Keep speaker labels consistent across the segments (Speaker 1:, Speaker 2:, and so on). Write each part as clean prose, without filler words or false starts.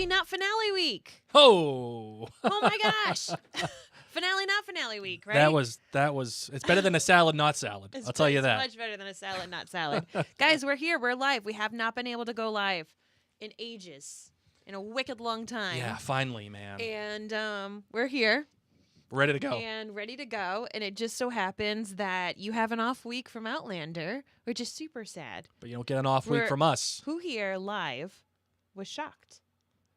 Speaker 1: Happy not finale week.
Speaker 2: Oh.
Speaker 1: Oh my gosh. Finale not finale week, right?
Speaker 2: That was it's better than a salad not salad. I'll tell you that.
Speaker 1: It's much better than a salad not salad. Guys, we're here. We're live. We have not been able to go live in ages. In a wicked long time.
Speaker 2: Yeah, finally, man.
Speaker 1: And we're here.
Speaker 2: Ready to go.
Speaker 1: And ready to go. And it just so happens that you have an off week from Outlander, which is super sad.
Speaker 2: But you don't get an off week from us.
Speaker 1: Who here live was shocked?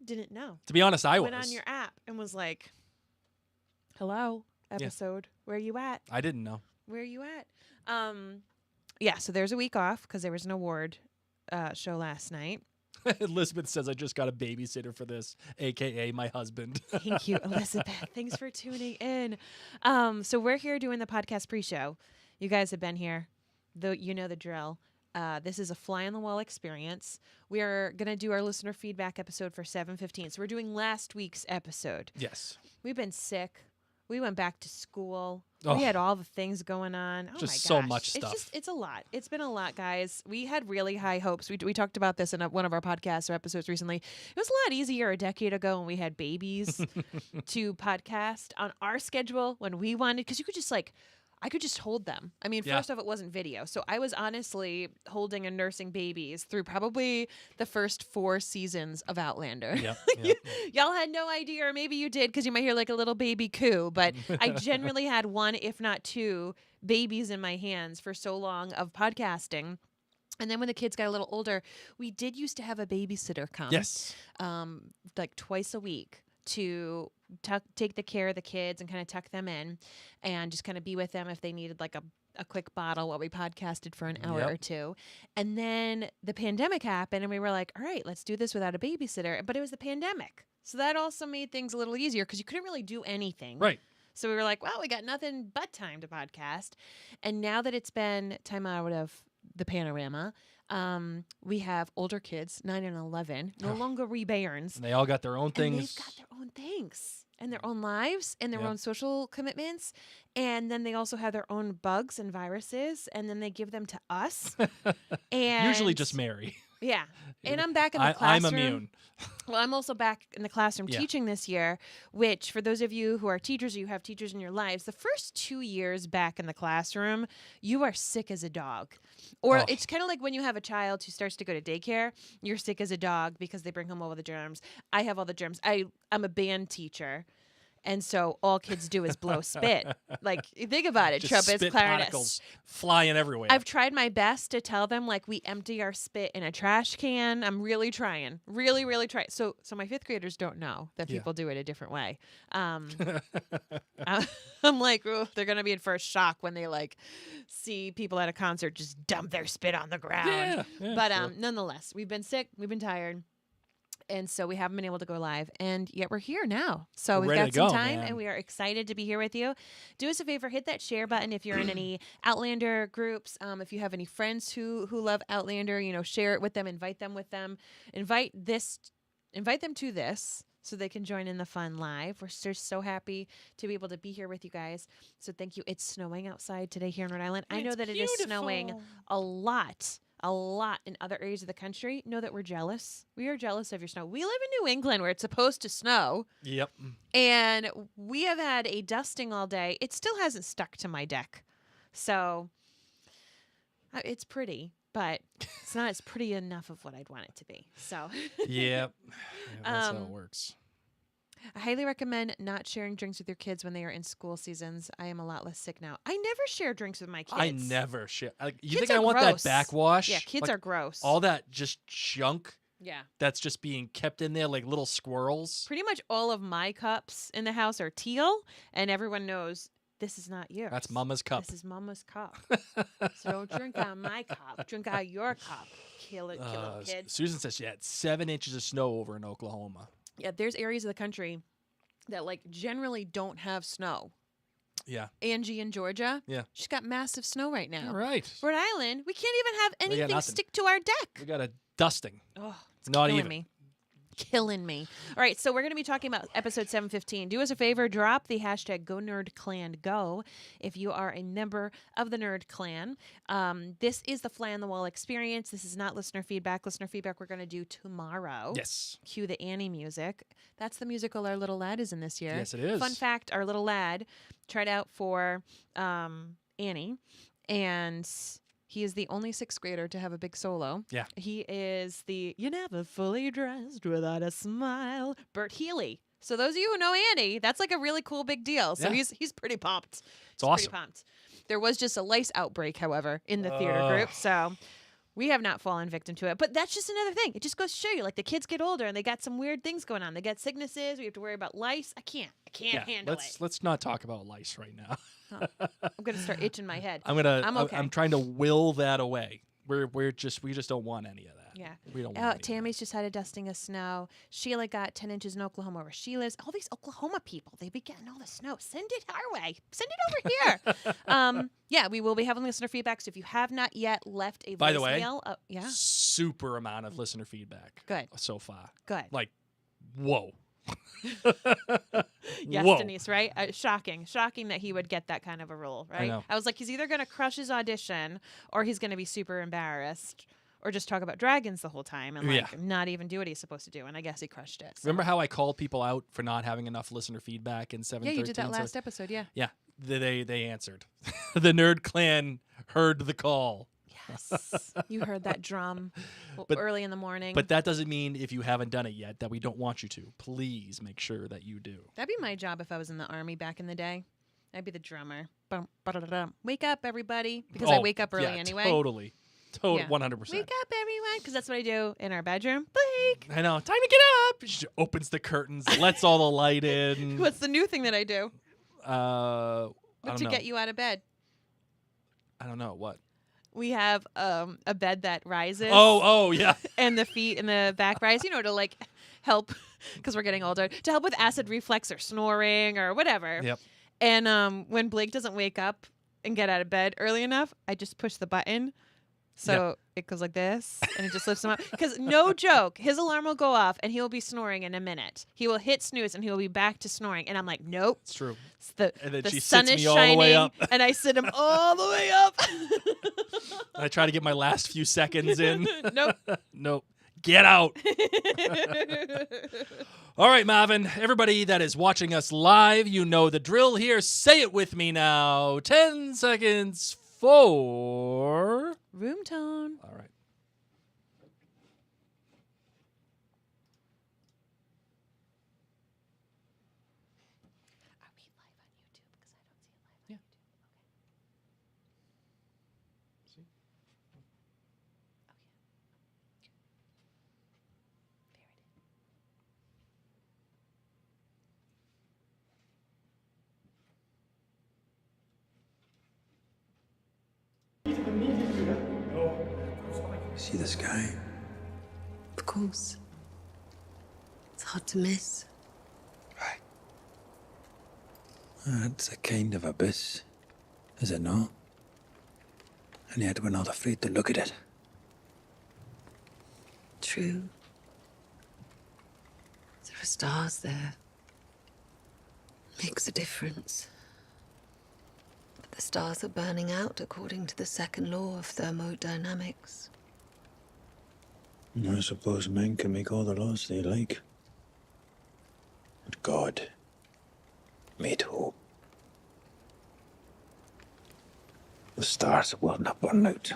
Speaker 1: Didn't know.
Speaker 2: To be honest, I was.
Speaker 1: Went on your app and was like, hello, episode. Yeah. Where you at?
Speaker 2: I didn't know.
Speaker 1: Where are you at? Yeah, so there's a week off because there was an award show last night.
Speaker 2: Elizabeth says, I just got a babysitter for this, a.k.a. my husband.
Speaker 1: Thank you, Elizabeth. Thanks for tuning in. So we're here doing the podcast pre-show. You guys have been here. You know the drill. This is a fly-on-the-wall experience. We are going to do our listener feedback episode for 7:15. So we're doing last week's episode.
Speaker 2: Yes.
Speaker 1: We've been sick. We went back to school.
Speaker 2: Oh.
Speaker 1: We had all the things going on. Oh,
Speaker 2: just
Speaker 1: my gosh.
Speaker 2: so much stuff.
Speaker 1: It's a lot. It's been a lot, guys. We had really high hopes. We talked about this in one of our podcasts or episodes recently. It was a lot easier a decade ago when we had babies to podcast on our schedule when we wanted, because you could just I could just hold them. I mean, first off, it wasn't video. So I was honestly holding and nursing babies through probably the first 4 seasons of Outlander.
Speaker 2: Yep.
Speaker 1: Y'all had no idea, or maybe you did because you might hear like a little baby coo, but I generally had 1, if not 2, babies in my hands for so long of podcasting. And then when the kids got a little older, we did used to have a babysitter come.
Speaker 2: Yes.
Speaker 1: Like twice a week to take the care of the kids and kind of tuck them in and just kind of be with them if they needed like a quick bottle while we podcasted for an hour or two. And then the pandemic happened and we were like, all right, let's do this without a babysitter. But it was the pandemic. So that also made things a little easier because you couldn't really do anything.
Speaker 2: Right.
Speaker 1: So we were like, well, we got nothing but time to podcast. And now that it's been time out of the panorama, we have older kids, 9 and 11, no longer rebairns.
Speaker 2: And they all got their own things.
Speaker 1: And they've got their own things and their own lives and their own social commitments. And then they also have their own bugs and viruses. And then they give them to us. And
Speaker 2: usually just Mary.
Speaker 1: Yeah. And I'm back in the classroom.
Speaker 2: I'm immune.
Speaker 1: Well, I'm also back in the classroom teaching this year, which for those of you who are teachers or you have teachers in your lives, the first 2 years back in the classroom, you are sick as a dog. Or it's kind of like when you have a child who starts to go to daycare, you're sick as a dog because they bring home all the germs. I have all the germs. I'm a band teacher. And so all kids do is blow spit. Like, think about it.
Speaker 2: Just
Speaker 1: Trumpets,
Speaker 2: spit
Speaker 1: clarinets.
Speaker 2: particles flying everywhere.
Speaker 1: I've tried my best to tell them, like, we empty our spit in a trash can. I'm really trying. Really, really trying. So my 5th graders don't know that people do it a different way. I'm like, oh, they're going to be in first shock when they, like, see people at a concert just dump their spit on the ground.
Speaker 2: Yeah,
Speaker 1: but
Speaker 2: sure.
Speaker 1: nonetheless, we've been sick. We've been tired. And so we haven't been able to go live, and yet we're here now. So we've got some time, and we are excited to be here with you. Do us a favor, hit that share button if you're in any Outlander groups. If you have any friends who love Outlander, share it with them, invite them with them, invite them to this so they can join in the fun live. We're just so happy to be able to be here with you guys. So thank you. It's snowing outside today here in Rhode Island. I know that it is snowing a lot in other areas of the country. Know that we're jealous. We are jealous of your snow. We live in New England where it's supposed to snow.
Speaker 2: Yep.
Speaker 1: And we have had a dusting all day. It still hasn't stuck to my deck. So it's pretty, but it's not as pretty enough of what I'd want it to be. So
Speaker 2: Yep. That's how it works.
Speaker 1: I highly recommend not sharing drinks with your kids when they are in school seasons. I am a lot less sick now. I never share drinks with my kids.
Speaker 2: I never share. You
Speaker 1: Kids
Speaker 2: think I
Speaker 1: are
Speaker 2: want
Speaker 1: gross.
Speaker 2: that backwash?
Speaker 1: Yeah, kids are gross.
Speaker 2: All that just junk
Speaker 1: Yeah.
Speaker 2: that's just being kept in there like little squirrels.
Speaker 1: Pretty much all of my cups in the house are teal, and everyone knows this is not yours.
Speaker 2: That's Mama's cup.
Speaker 1: This is Mama's cup. So don't drink out of my cup. Drink out of your cup. Kill it, kid.
Speaker 2: Susan says she had 7 inches of snow over in Oklahoma.
Speaker 1: Yeah, there's areas of the country that like generally don't have snow.
Speaker 2: Yeah.
Speaker 1: Angie in Georgia.
Speaker 2: Yeah.
Speaker 1: She's got massive snow right now.
Speaker 2: All right.
Speaker 1: Rhode Island, we can't even have anything
Speaker 2: nothing.
Speaker 1: stick to our deck.
Speaker 2: We got a dusting.
Speaker 1: Oh, it's
Speaker 2: Not
Speaker 1: killing
Speaker 2: even.
Speaker 1: me. killing me. All right, so we're going to be talking about episode 715. Do us a favor, drop the hashtag GoNerdClanGo if you are a member of the Nerd Clan. This is the fly on the wall experience. This is not listener feedback. Listener feedback we're going to do tomorrow.
Speaker 2: Yes.
Speaker 1: Cue the Annie music. That's the musical our little lad is in this year.
Speaker 2: Yes, it is.
Speaker 1: Fun fact, our little lad tried out for Annie, and he is the only 6th grader to have a big solo.
Speaker 2: Yeah.
Speaker 1: He is the "you never fully dressed without a smile" Bert Healy. So those of you who know Annie, that's like a really cool big deal. So he's pretty pumped.
Speaker 2: It's awesome.
Speaker 1: Pretty pumped. There was just a lice outbreak, however, in the theater group. So we have not fallen victim to it. But that's just another thing. It just goes to show you, like, the kids get older and they got some weird things going on. They got sicknesses. We have to worry about lice. I can't handle it.
Speaker 2: Let's not talk about lice right now.
Speaker 1: I'm gonna start itching my head.
Speaker 2: I'm okay. I'm trying to will that away. We just don't want any of that.
Speaker 1: Yeah.
Speaker 2: We don't want any
Speaker 1: Tammy's just had a dusting of snow. Sheila got 10 inches in Oklahoma where she lives. All these Oklahoma people, they be getting all the snow. Send it our way. Send it over here. Yeah, we will be having listener feedback. So if you have not yet left a voicemail.
Speaker 2: By the way,
Speaker 1: yeah.
Speaker 2: Super amount of listener feedback.
Speaker 1: Good.
Speaker 2: So far.
Speaker 1: Good.
Speaker 2: Like, whoa.
Speaker 1: Yes,
Speaker 2: Whoa.
Speaker 1: Denise, right? Shocking that he would get that kind of a role, right?
Speaker 2: I know.
Speaker 1: I was like, he's either going to crush his audition or he's going to be super embarrassed or just talk about dragons the whole time and not even do what he's supposed to do. And I guess he crushed it. So.
Speaker 2: Remember how I called people out for not having enough listener feedback in 713?
Speaker 1: Yeah, you did that last episode, yeah.
Speaker 2: Yeah, they answered. The Nerd Clan heard the call.
Speaker 1: Yes. You heard that drum early in the morning.
Speaker 2: But that doesn't mean if you haven't done it yet that we don't want you to. Please make sure that you do.
Speaker 1: That'd be my job if I was in the Army back in the day. I'd be the drummer. Wake up, everybody. Because I wake up early anyway.
Speaker 2: Totally.
Speaker 1: Yeah.
Speaker 2: 100%.
Speaker 1: Wake up, everyone. Because that's what I do in our bedroom. Blake.
Speaker 2: I know. Time to get up. She opens the curtains, lets all the light in.
Speaker 1: What's the new thing that I do?
Speaker 2: What
Speaker 1: to get you out of bed?
Speaker 2: I don't know. What?
Speaker 1: We have a bed that rises.
Speaker 2: Oh, yeah.
Speaker 1: And the feet and the back rise, to like help, because we're getting older, to help with acid reflux or snoring or whatever.
Speaker 2: Yep.
Speaker 1: And when Blake doesn't wake up and get out of bed early enough, I just push the button. So it goes like this, and it just lifts him up. Because no joke, his alarm will go off, and he'll be snoring in a minute. He will hit snooze, and he'll be back to snoring. And I'm like, nope.
Speaker 2: It's true.
Speaker 1: The
Speaker 2: she
Speaker 1: sun
Speaker 2: sits
Speaker 1: is
Speaker 2: me all
Speaker 1: shining,
Speaker 2: the way up.
Speaker 1: and I sit him all the way up.
Speaker 2: I try to get my last few seconds in.
Speaker 1: Nope.
Speaker 2: Nope. Get out. All right, Marvin. Everybody that is watching us live, you know the drill here. Say it with me now. 10 seconds for...
Speaker 1: Room tone.
Speaker 2: All right.
Speaker 1: Are we live on YouTube? Because I don't see it live on YouTube.
Speaker 2: See?
Speaker 1: Okay.
Speaker 3: See the sky?
Speaker 4: Of course. It's hard to miss.
Speaker 3: Right. It's a kind of abyss, is it not? And yet we're not afraid to look at it.
Speaker 4: True. There are stars there. Makes a difference. But the stars are burning out according to the second law of thermodynamics.
Speaker 3: I suppose men can make all the laws they like. But God made hope. The stars will not burn out.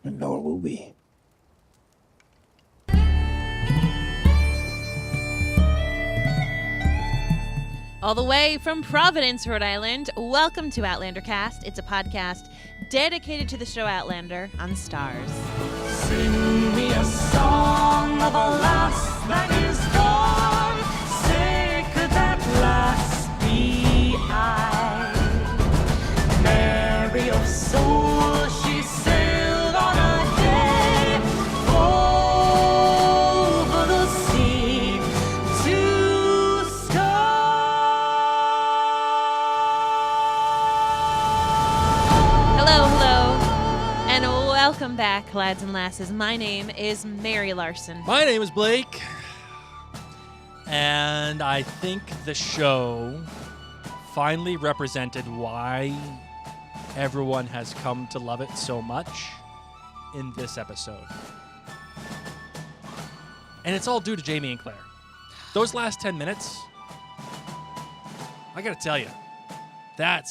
Speaker 3: And nor will we.
Speaker 1: All the way from Providence, Rhode Island, welcome to Outlander Cast. It's a podcast dedicated to the show Outlander on Stars.
Speaker 5: Sing me a song of a lass that is gone. Say, could that lass be I? Mary of soul, she sailed on a day over the sea to sky.
Speaker 1: Hello, and Welcome back, lads and lasses. My name is Mary Larson.
Speaker 2: My name is Blake. And I think the show finally represented why everyone has come to love it so much in this episode. And it's all due to Jamie and Claire. Those last 10 minutes, I gotta tell you, that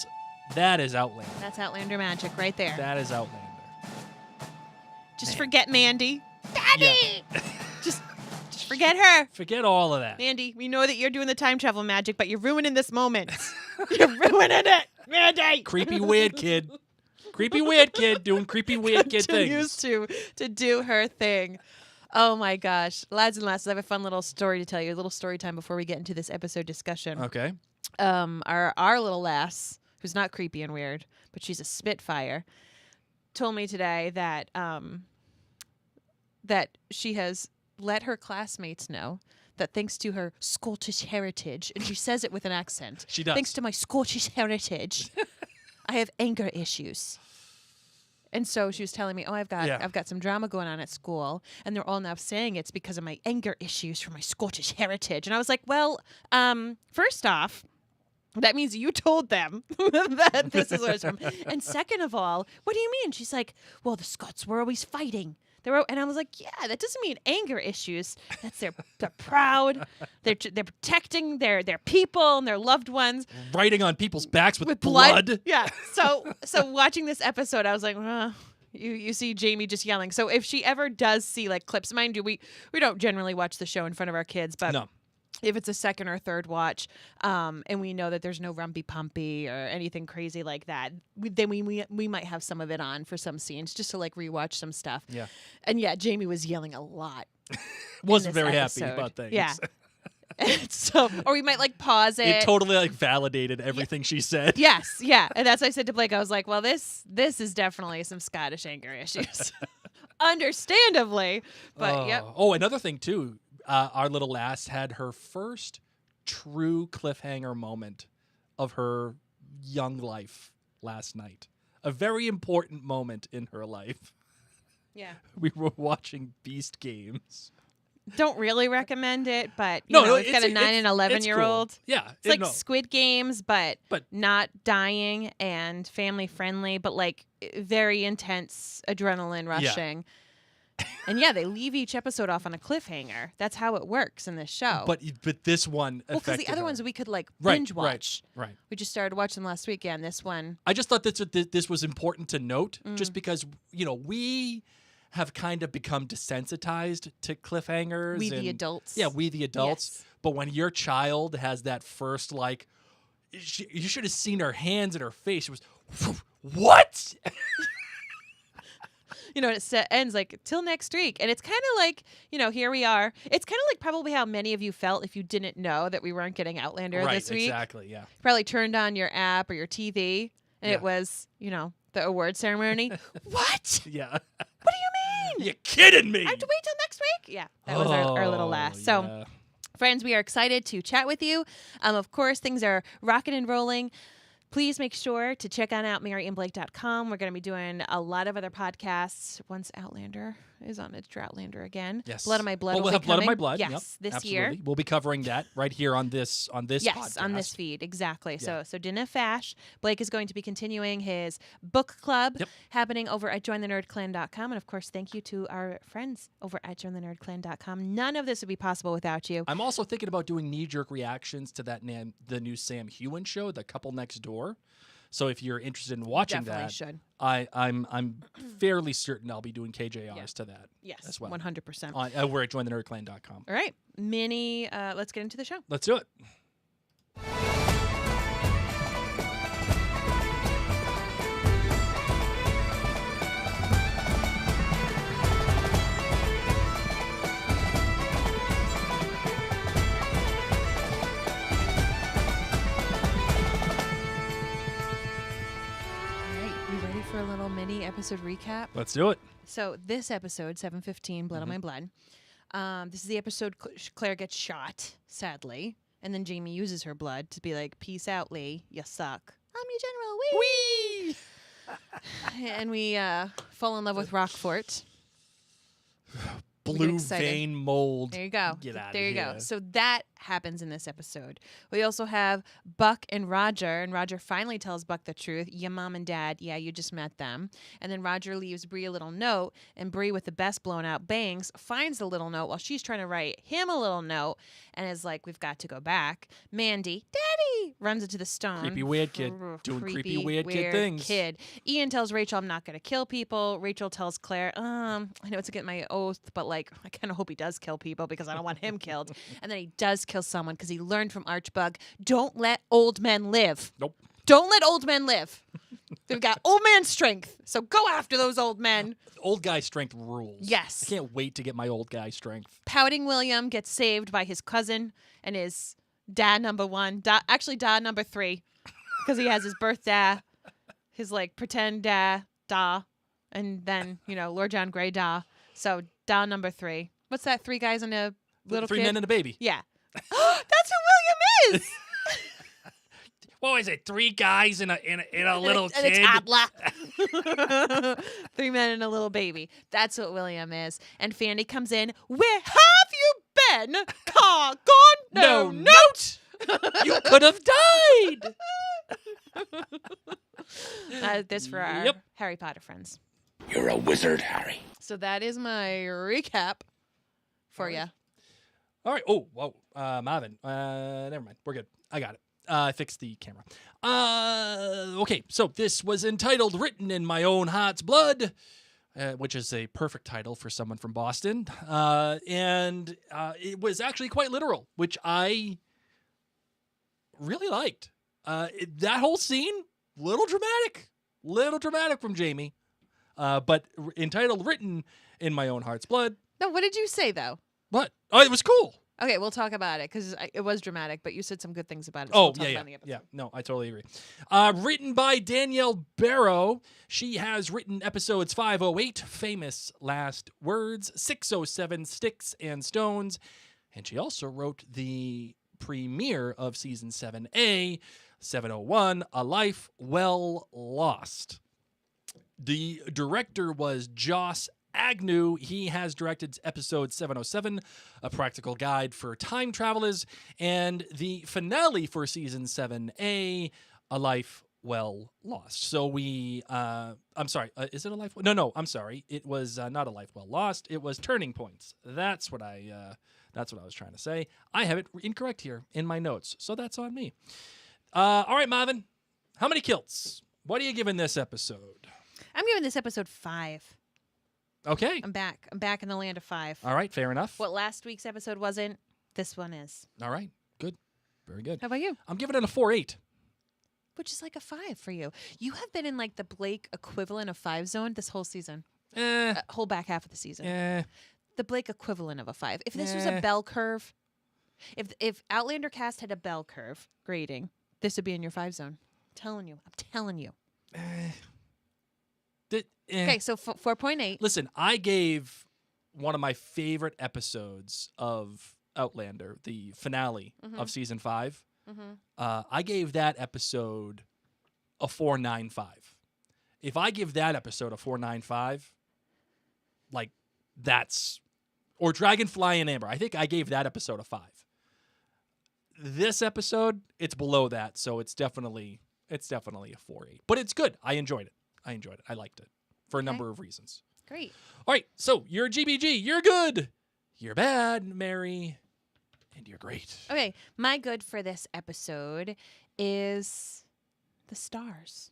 Speaker 2: is Outlander.
Speaker 1: That's Outlander magic right there.
Speaker 2: That is Outlander.
Speaker 1: Just forget Mandy. Daddy!
Speaker 2: Yeah.
Speaker 1: Just forget her.
Speaker 2: Forget all of that.
Speaker 1: Mandy, we know that you're doing the time travel magic, but you're ruining this moment. You're ruining it, Mandy.
Speaker 2: Creepy weird kid. Creepy weird kid doing creepy weird kid
Speaker 1: Continues
Speaker 2: things.
Speaker 1: to do her thing. Oh my gosh. Lads and lasses, I have a fun little story to tell you. A little story time before we get into this episode discussion.
Speaker 2: Okay.
Speaker 1: Our little lass, who's not creepy and weird, but she's a spitfire, told me today that that she has let her classmates know that thanks to her Scottish heritage, and she says it with an accent.
Speaker 2: She does.
Speaker 1: Thanks to my Scottish heritage, I have anger issues. And so she was telling me, I've got some drama going on at school, and they're all now saying it's because of my anger issues from my Scottish heritage. And I was like, well, first off, that means you told them that this is where it's from. And second of all, what do you mean? She's like, well, the Scots were always fighting. And I was like, yeah, that doesn't mean anger issues. That's they're proud. They're protecting their people and their loved ones.
Speaker 2: Writing on people's backs with
Speaker 1: blood. Yeah. So watching this episode, I was like, you see Jamie just yelling. So if she ever does see like clips, mind you, we don't generally watch the show in front of our kids, but
Speaker 2: no.
Speaker 1: If it's a second or third watch, and we know that there's no rumpy-pumpy or anything crazy like that, then we might have some of it on for some scenes just to like rewatch some stuff.
Speaker 2: Yeah.
Speaker 1: And yeah, Jamie was yelling a lot.
Speaker 2: Wasn't very
Speaker 1: episode.
Speaker 2: happy about things.
Speaker 1: Yeah. So, or we might like pause it.
Speaker 2: It totally like validated everything she said.
Speaker 1: Yes, yeah, and that's what I said to Blake. I was like, well, this is definitely some Scottish anger issues, understandably. But yep.
Speaker 2: Oh, another thing too. Our little lass had her first true cliffhanger moment of her young life last night. A very important moment in her life.
Speaker 1: Yeah.
Speaker 2: We were watching Beast Games.
Speaker 1: Don't really recommend it, but you know, it's got a 9 and 11-year-old.
Speaker 2: Cool. Yeah.
Speaker 1: It's like Squid Games, but not dying and family friendly, but like very intense adrenaline rushing. Yeah. And yeah, they leave each episode off on a cliffhanger. That's how it works in this show.
Speaker 2: But this one,
Speaker 1: because the other ones we could like binge watch.
Speaker 2: Right.
Speaker 1: We just started watching them last week. Yeah, and this one.
Speaker 2: I just thought this was important to note, just because we have kind of become desensitized to cliffhangers.
Speaker 1: We the adults.
Speaker 2: Yeah, we the adults.
Speaker 1: Yes.
Speaker 2: But when your child has that first like, you should have seen her hands and her face. It was, what?
Speaker 1: It ends like till next week. And it's kind of like, here we are. It's kind of like probably how many of you felt if you didn't know that we weren't getting Outlander this week.
Speaker 2: Exactly, yeah.
Speaker 1: Probably turned on your app or your TV, and it was, the award ceremony. What?
Speaker 2: Yeah.
Speaker 1: What do you mean?
Speaker 2: You're kidding me.
Speaker 1: I have to wait till next week? Yeah, that was our little lass. So,
Speaker 2: yeah.
Speaker 1: Friends, we are excited to chat with you. Of course, things are rocking and rolling. Please make sure to check out maryandblake.com. We're going to be doing a lot of other podcasts once Outlander is on its Droughtlander again.
Speaker 2: Yes.
Speaker 1: Blood of My Blood.
Speaker 2: We'll have Blood of My Blood.
Speaker 1: Yes,
Speaker 2: yep,
Speaker 1: this
Speaker 2: absolutely.
Speaker 1: year.
Speaker 2: We'll be covering that right here on this
Speaker 1: yes,
Speaker 2: podcast.
Speaker 1: on this feed. Exactly.
Speaker 2: Yeah.
Speaker 1: So Dinna Fash. Blake is going to be continuing his book club happening over at jointhenerdclan.com. And of course, thank you to our friends over at jointhenerdclan.com. None of this would be possible without you.
Speaker 2: I'm also thinking about doing knee-jerk reactions to the new Sam Hewen show, The Couple Next Door. So if you're interested in watching
Speaker 1: Definitely
Speaker 2: that,
Speaker 1: should.
Speaker 2: I'm fairly certain I'll be doing KJRs to that.
Speaker 1: Yes,
Speaker 2: as well.
Speaker 1: 100%.
Speaker 2: We're at jointhenerdclan.com.
Speaker 1: All right, let's get into the show.
Speaker 2: Let's do it.
Speaker 1: For a little mini episode recap.
Speaker 2: Let's do it.
Speaker 1: So this episode, 7:15, Blood on My Blood. This is the episode Claire gets shot, sadly, and then Jamie uses her blood to be like, "Peace out, Lee. You suck. I'm your general. Wee." And we fall in love with Rockfort.
Speaker 2: Blue vein mold.
Speaker 1: There you go.
Speaker 2: Get out of
Speaker 1: here. There you
Speaker 2: here.
Speaker 1: go. So that happens in this episode. We also have Buck and Roger finally tells Buck the truth. Your mom and dad, yeah, you just met them. And then Roger leaves Bree a little note, and Bree, with the best blown out bangs, finds the little note while she's trying to write him a little note and is like, we've got to go back. Mandy, Daddy, runs into the stone.
Speaker 2: Creepy weird kid. Doing creepy weird kid things.
Speaker 1: Ian tells Rachel, I'm not going to kill people. Rachel tells Claire, I know it's against my oath, but like, I kind of hope he does kill people because I don't want him killed. And then he does kill someone because he learned from Archbug, don't let old men live.
Speaker 2: Nope.
Speaker 1: Don't let old men live. They've got old man strength. So go after those old men.
Speaker 2: Old guy strength rules.
Speaker 1: Yes.
Speaker 2: I can't wait to get my old guy strength.
Speaker 1: Pouting William gets saved by his cousin and his dad number 1. Actually, dad number 3. Because he has his birth dad, his like pretend dad, da. And then, Lord John Grey, da. So da number 3. What's that? 3 guys and a little
Speaker 2: 3
Speaker 1: kid?
Speaker 2: men and a baby.
Speaker 1: Yeah. That's who William is.
Speaker 2: What is it? 3 guys and a little
Speaker 1: and
Speaker 2: kid.
Speaker 1: a toddler. 3 men and a little baby. That's what William is. And Fanny comes in. Where have you been? Gone?
Speaker 2: No note. You could have died.
Speaker 1: This for our Harry Potter friends.
Speaker 3: You're a wizard, Harry.
Speaker 1: So that is my recap for you.
Speaker 2: All right. Oh, whoa. Marvin. Never mind. We're good. I got it. I fixed the camera. Okay. So this was entitled Written in My Own Heart's Blood, which is a perfect title for someone from Boston. And it was actually quite literal, which I really liked. That whole scene, little dramatic from Jamie. But entitled Written in My Own Heart's Blood.
Speaker 1: No, what did you say, though?
Speaker 2: What? Oh, it was cool.
Speaker 1: Okay, we'll talk about it, because it was dramatic, but you said some good things about it. So
Speaker 2: Oh,
Speaker 1: we'll talk about it in the episode.
Speaker 2: yeah. No, I totally agree. Written by Danielle Barrow. She has written episodes 508, Famous Last Words, 607, Sticks and Stones, and she also wrote the premiere of Season 7A, 701, A Life Well Lost. The director was Joss Agnew. He has directed episode 707, A Practical Guide for Time Travelers, and the finale for season 7A, A Life Well Lost. So I'm sorry, is it A Life? No, I'm sorry. It was not A Life Well Lost. It was Turning Points. That's what I was trying to say. I have it incorrect here in my notes, so that's on me. All right, Marvin, how many kilts? What are you giving this episode?
Speaker 1: I'm giving this episode 5.
Speaker 2: Okay.
Speaker 1: I'm back. I'm back in the land of 5.
Speaker 2: All right, fair enough.
Speaker 1: What last week's episode wasn't, this one is.
Speaker 2: All right, good. Very good.
Speaker 1: How about you?
Speaker 2: I'm giving it a 4.8.
Speaker 1: Which is like a 5 for you. You have been in like the Blake equivalent of 5 zone this whole season. Whole back half of the season. The Blake equivalent of a 5. If this was a bell curve, if Outlander cast had a bell curve grading, this would be in your 5 zone. I'm telling you. Okay, so 4.8.
Speaker 2: Listen, I gave one of my favorite episodes of Outlander, the finale of season 5. I gave that episode a 4.95. If I give that episode a 4.95, like that's, or Dragonfly and Amber, I think I gave that episode a 5. This episode, it's below that, so it's definitely a 4.8. But it's good. I enjoyed it. I liked it for a number of reasons.
Speaker 1: Great.
Speaker 2: All right, so you're GBG. You're good. You're bad, Mary. And you're great.
Speaker 1: Okay, my good for this episode is the stars.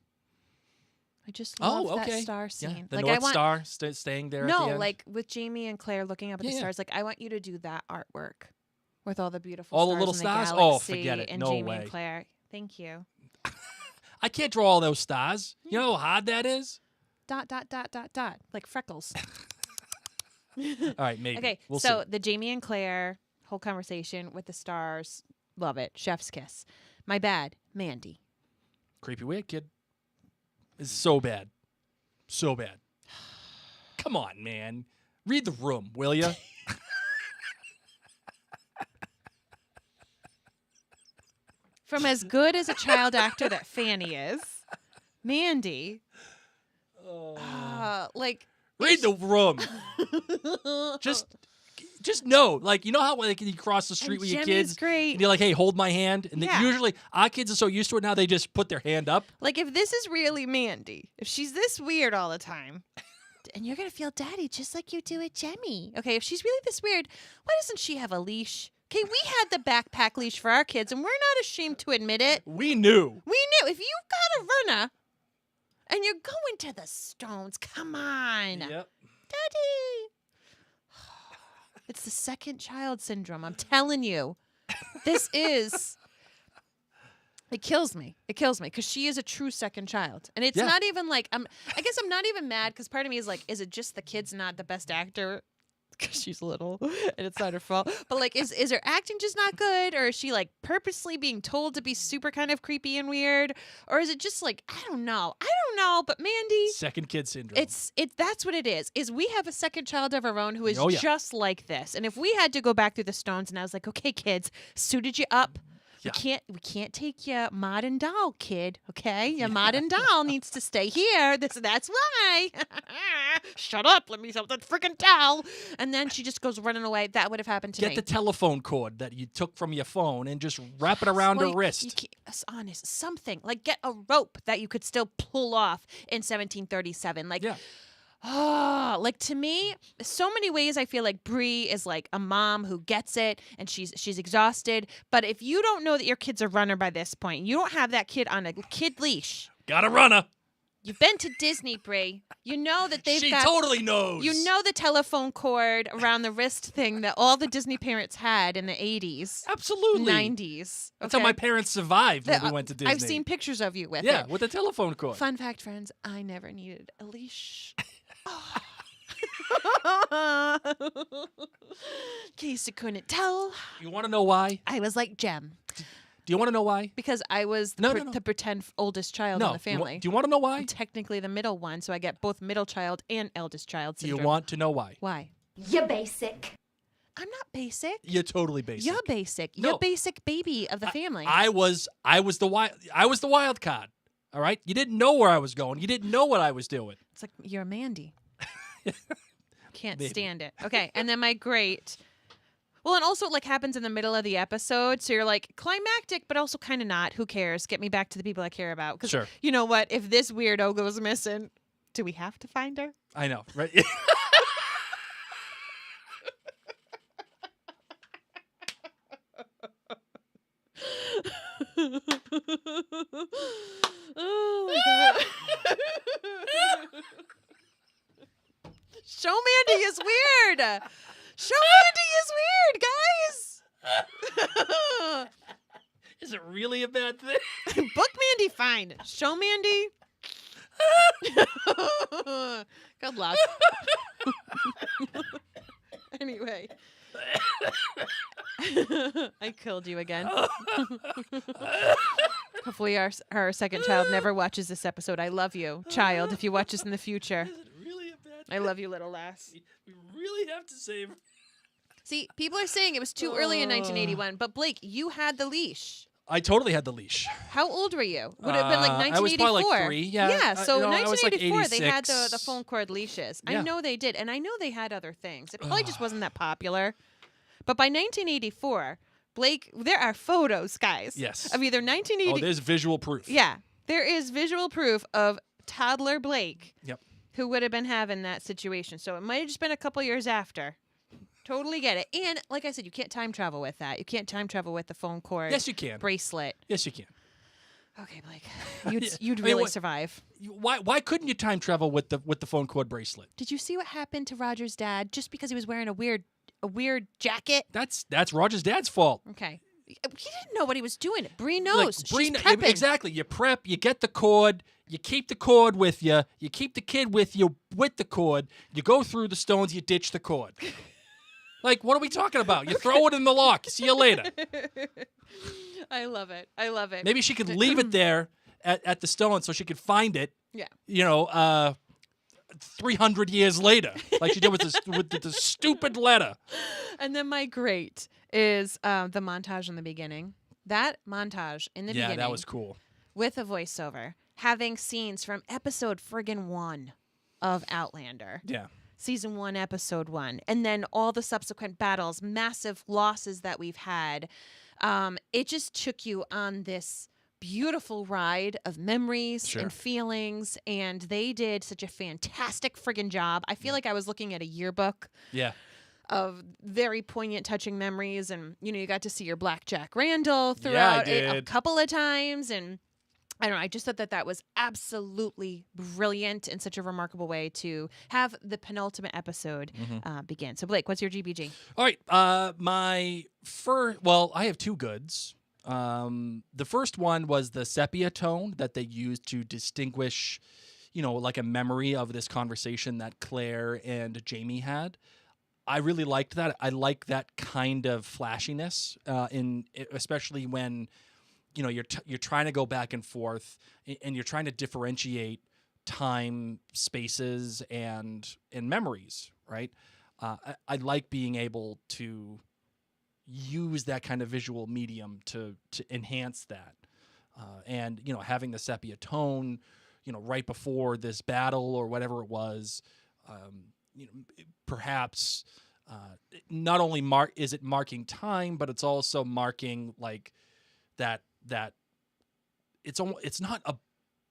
Speaker 1: I just love that star scene.
Speaker 2: Yeah, the North Star staying there at the end.
Speaker 1: Like with Jamie and Claire looking up at the stars. Like, I want you to do that artwork with all the beautiful
Speaker 2: all
Speaker 1: stars
Speaker 2: the little
Speaker 1: in
Speaker 2: stars?
Speaker 1: the
Speaker 2: Oh,
Speaker 1: galaxy
Speaker 2: forget it.
Speaker 1: and
Speaker 2: No
Speaker 1: Jamie
Speaker 2: way.
Speaker 1: and Claire. Thank you.
Speaker 2: I can't draw all those stars. You know how hard that is? ...
Speaker 1: Like freckles.
Speaker 2: All right, maybe.
Speaker 1: Okay,
Speaker 2: we'll
Speaker 1: so
Speaker 2: see.
Speaker 1: the Jamie and Claire whole conversation with the stars. Love it. Chef's kiss. My bad. Mandy.
Speaker 2: Creepy weird kid. It's so bad. So bad. Come on, man. Read the room, will ya?
Speaker 1: From as good as a child actor that Fanny is, Mandy. like
Speaker 2: read the room. Just know, like, you know how like you cross the street with your kids,
Speaker 1: great.
Speaker 2: and you're like, "Hey, hold my hand," and usually our kids are so used to it now they just put their hand up.
Speaker 1: Like, if this is really Mandy, if she's this weird all the time, and you're gonna feel daddy just like you do with Jemmy. Okay, if she's really this weird, why doesn't she have a leash? Okay, we had the backpack leash for our kids, and we're not ashamed to admit it.
Speaker 2: We knew.
Speaker 1: If you got a runner, and you're going to the Stones, come on,
Speaker 2: Yep.
Speaker 1: Daddy. It's the second child syndrome. I'm telling you. This is... It kills me. It kills me because she is a true second child. And it's not even like... I guess I'm not even mad because part of me is like, is it just the kid's not the best actor? Because she's little and it's not her fault. But like, is her acting just not good? Or is she like purposely being told to be super kind of creepy and weird? Or is it just like, I don't know. But Mandy...
Speaker 2: Second kid syndrome.
Speaker 1: That's what it is we have a second child of our own who is
Speaker 2: Oh, yeah.
Speaker 1: just like this. And if we had to go back through the Stones and I was like, okay, kids, suited you up.
Speaker 2: Yeah.
Speaker 1: We can't take your modern doll, kid. Okay, your modern doll needs to stay here. That's why. Shut up! Let me help that freaking doll. And then she just goes running away. That would have happened to me.
Speaker 2: Get the telephone cord that you took from your phone and just wrap it around her wrist.
Speaker 1: Honest, something like get a rope that you could still pull off in 1737. Like.
Speaker 2: Yeah.
Speaker 1: Oh, like to me, so many ways I feel like Bree is like a mom who gets it and she's exhausted. But if you don't know that your kid's a runner by this point, you don't have that kid on a kid leash.
Speaker 2: Got a runner.
Speaker 1: You've been to Disney, Bree. You know that they've
Speaker 2: She
Speaker 1: got...
Speaker 2: totally knows.
Speaker 1: You know the telephone cord around the wrist thing that all the Disney parents had in the 80s.
Speaker 2: Absolutely.
Speaker 1: 90s.
Speaker 2: That's how my parents survived when we went to Disney.
Speaker 1: I've seen pictures of you with it.
Speaker 2: Yeah, with a telephone cord.
Speaker 1: Fun fact, friends, I never needed a leash. In case you couldn't tell,
Speaker 2: You want to know why?
Speaker 1: I was like Jem.
Speaker 2: Do you want to know why?
Speaker 1: Because I was the pretend oldest child in the family.
Speaker 2: Do you want to know why?
Speaker 1: I'm technically the middle one, so I get both middle child and eldest child
Speaker 2: Do
Speaker 1: syndrome.
Speaker 2: you want to know why?
Speaker 1: Why?
Speaker 6: You're basic.
Speaker 1: I'm not basic.
Speaker 2: You're totally basic.
Speaker 1: You're basic.
Speaker 2: No.
Speaker 1: You're basic baby of the family.
Speaker 2: I was the wild card. All right? You didn't know where I was going. You didn't know what I was doing.
Speaker 1: It's like you're Mandy. Can't
Speaker 2: Maybe.
Speaker 1: stand it. Okay, and then my great... Well, and also it like happens in the middle of the episode, so you're like climactic, but also kind of not. Who cares? Get me back to the people I care about. Because
Speaker 2: Sure.
Speaker 1: You know what? If this weirdo goes missing, do we have to find her?
Speaker 2: I know, right?
Speaker 1: Oh my god. Show Mandy is weird. Show Mandy is weird, guys.
Speaker 2: Is it really a bad thing?
Speaker 1: Book Mandy fine. Show Mandy. Good luck. Anyway. I killed you again. Hopefully our second child never watches this episode. I love you, child, if you watch this in the future.
Speaker 2: Is it really a bad
Speaker 1: I love you, little lass.
Speaker 2: We really have to save her.
Speaker 1: See, people are saying it was too early in 1981, but Blake, you had the leash.
Speaker 2: I totally had the leash.
Speaker 1: How old were you? Would it have been like 1984?
Speaker 2: I was probably like 3. Yeah.
Speaker 1: Yeah, so
Speaker 2: I was like
Speaker 1: 1984, they had
Speaker 2: 86.
Speaker 1: the phone cord leashes.
Speaker 2: Yeah.
Speaker 1: I know they did, and I know they had other things. It probably just wasn't that popular. But by 1984, Blake, there are photos, guys.
Speaker 2: Yes.
Speaker 1: Of either 1980.
Speaker 2: Oh, there's visual proof.
Speaker 1: Yeah, there is visual proof of toddler Blake.
Speaker 2: Yep.
Speaker 1: Who would have been having that situation. So it might have just been a couple years after. Totally get it. And like I said, you can't time travel with that. You can't time travel with the phone cord.
Speaker 2: Yes, you can.
Speaker 1: Bracelet.
Speaker 2: Yes, you can.
Speaker 1: Okay, Blake. You'd
Speaker 2: I mean,
Speaker 1: really
Speaker 2: what-
Speaker 1: survive.
Speaker 2: Why couldn't you time travel with the phone cord bracelet?
Speaker 1: Did you see what happened to Roger's dad just because he was wearing a weird jacket?
Speaker 2: That's Roger's dad's fault.
Speaker 1: Okay. He didn't know what he was doing. Bree knows.
Speaker 2: Like, Bree
Speaker 1: She's
Speaker 2: kn-
Speaker 1: prepping.
Speaker 2: exactly. You prep. You get the cord. You keep the cord with you. You keep the kid with you with the cord. You go through the stones. You ditch the cord. Like, what are we talking about? You throw it in the lock. See you later.
Speaker 1: I love it. I love it.
Speaker 2: Maybe she could leave it there at the stone so she could find it.
Speaker 1: Yeah.
Speaker 2: 300 years later, like she did with the stupid letter.
Speaker 1: And then my great is the montage in the beginning. That montage in the beginning.
Speaker 2: Yeah, that was cool.
Speaker 1: With a voiceover, having scenes from episode friggin' 1 of Outlander.
Speaker 2: Yeah.
Speaker 1: Season 1, episode 1, and then all the subsequent battles, massive losses that we've had. It just took you on this beautiful ride of memories and feelings, and they did such a fantastic friggin' job. I feel like I was looking at a yearbook.
Speaker 2: Yeah.
Speaker 1: Of very poignant, touching memories, and you got to see your Black Jack Randall throughout it a couple of times, and I don't know. I just thought that was absolutely brilliant and such a remarkable way to have the penultimate episode begin. So, Blake, what's your GBG?
Speaker 2: All right. My first, I have two goods. The first one was the sepia tone that they used to distinguish, like a memory of this conversation that Claire and Jamie had. I really liked that. I like that kind of flashiness, especially when you're trying to go back and forth, and you're trying to differentiate time, spaces, and memories, right? I like being able to use that kind of visual medium to enhance that, and having the sepia tone, right before this battle or whatever it was, perhaps not only is it marking time, but it's also marking like that it's not a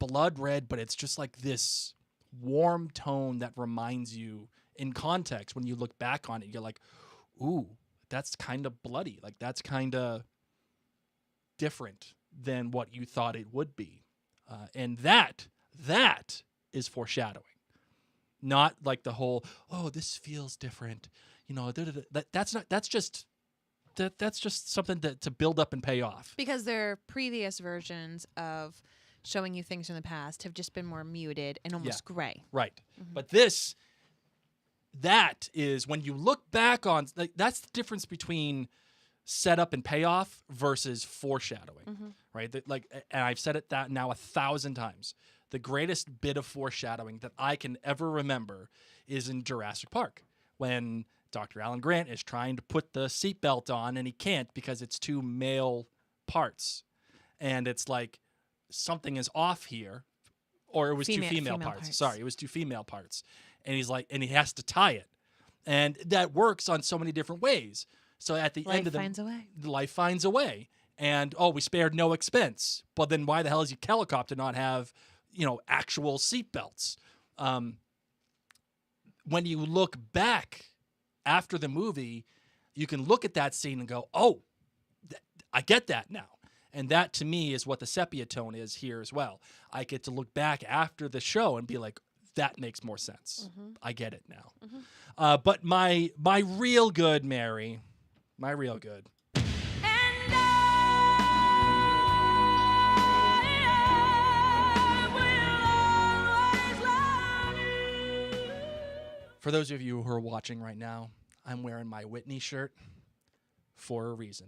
Speaker 2: blood red, but it's just like this warm tone that reminds you in context when you look back on it, you're like, ooh, that's kind of bloody. Like that's kind of different than what you thought it would be. And that is foreshadowing. Not like the whole, oh, this feels different. That's just something to build up and pay off.
Speaker 1: Because their previous versions of showing you things from the past have just been more muted and almost gray.
Speaker 2: Right. Mm-hmm. But that is when you look back on, that's the difference between setup and payoff versus foreshadowing, right? And I've said it that now 1,000 times. The greatest bit of foreshadowing that I can ever remember is in Jurassic Park when Dr. Alan Grant is trying to put the seatbelt on and he can't because it's two male parts. And it's like something is off here, or it was two female parts. Sorry, it was two female parts. And he's like, and he has to tie it. And that works on so many different ways. So at the end of life finds a way. And, we spared no expense. But then why the hell does your helicopter not have, actual seatbelts? When you look back after the movie, you can look at that scene and go, oh, I get that now. And that, to me, is what the sepia tone is here as well. I get to look back after the show and be like, that makes more sense. I get it now. But my real good, Mary, my real good. For those of you who are watching right now, I'm wearing my Whitney shirt for a reason.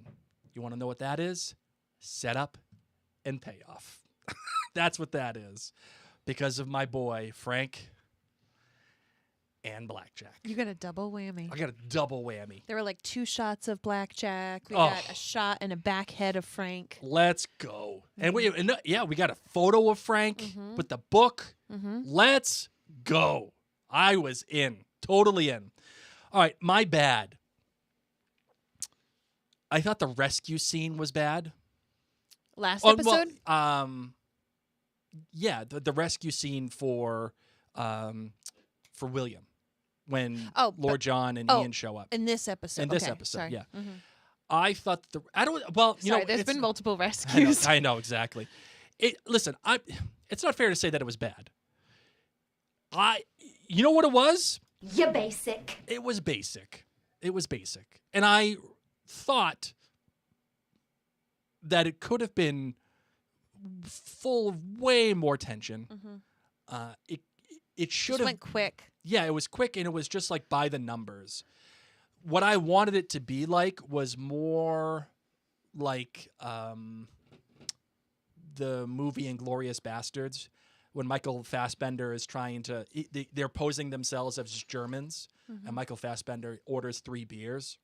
Speaker 2: You want to know what that is? Setup and payoff. That's what that is. Because of my boy, Frank and Blackjack.
Speaker 1: You got a double whammy.
Speaker 2: I got a double whammy.
Speaker 1: There were like 2 shots of Blackjack. We got a shot and a back head of Frank.
Speaker 2: Let's go. And we got a photo of Frank with the book. Let's go. I was in. Totally in. All right, my bad. I thought the rescue scene was bad.
Speaker 1: Last episode?
Speaker 2: The rescue scene for William when Lord John and Ian show up.
Speaker 1: In this episode.
Speaker 2: Sorry. Yeah.
Speaker 1: Mm-hmm.
Speaker 2: I thought
Speaker 1: there's been multiple rescues.
Speaker 2: I know exactly. Listen, it's not fair to say that it was bad. You know what it was?
Speaker 6: You're basic.
Speaker 2: It was basic. And I thought that it could have been full of way more tension. It should have
Speaker 1: went quick.
Speaker 2: Yeah, it was quick, and it was just like by the numbers. What I wanted it to be like was more like the movie Inglourious Bastards, when Michael Fassbender is trying to, they're posing themselves as Germans, and Michael Fassbender orders 3 beers,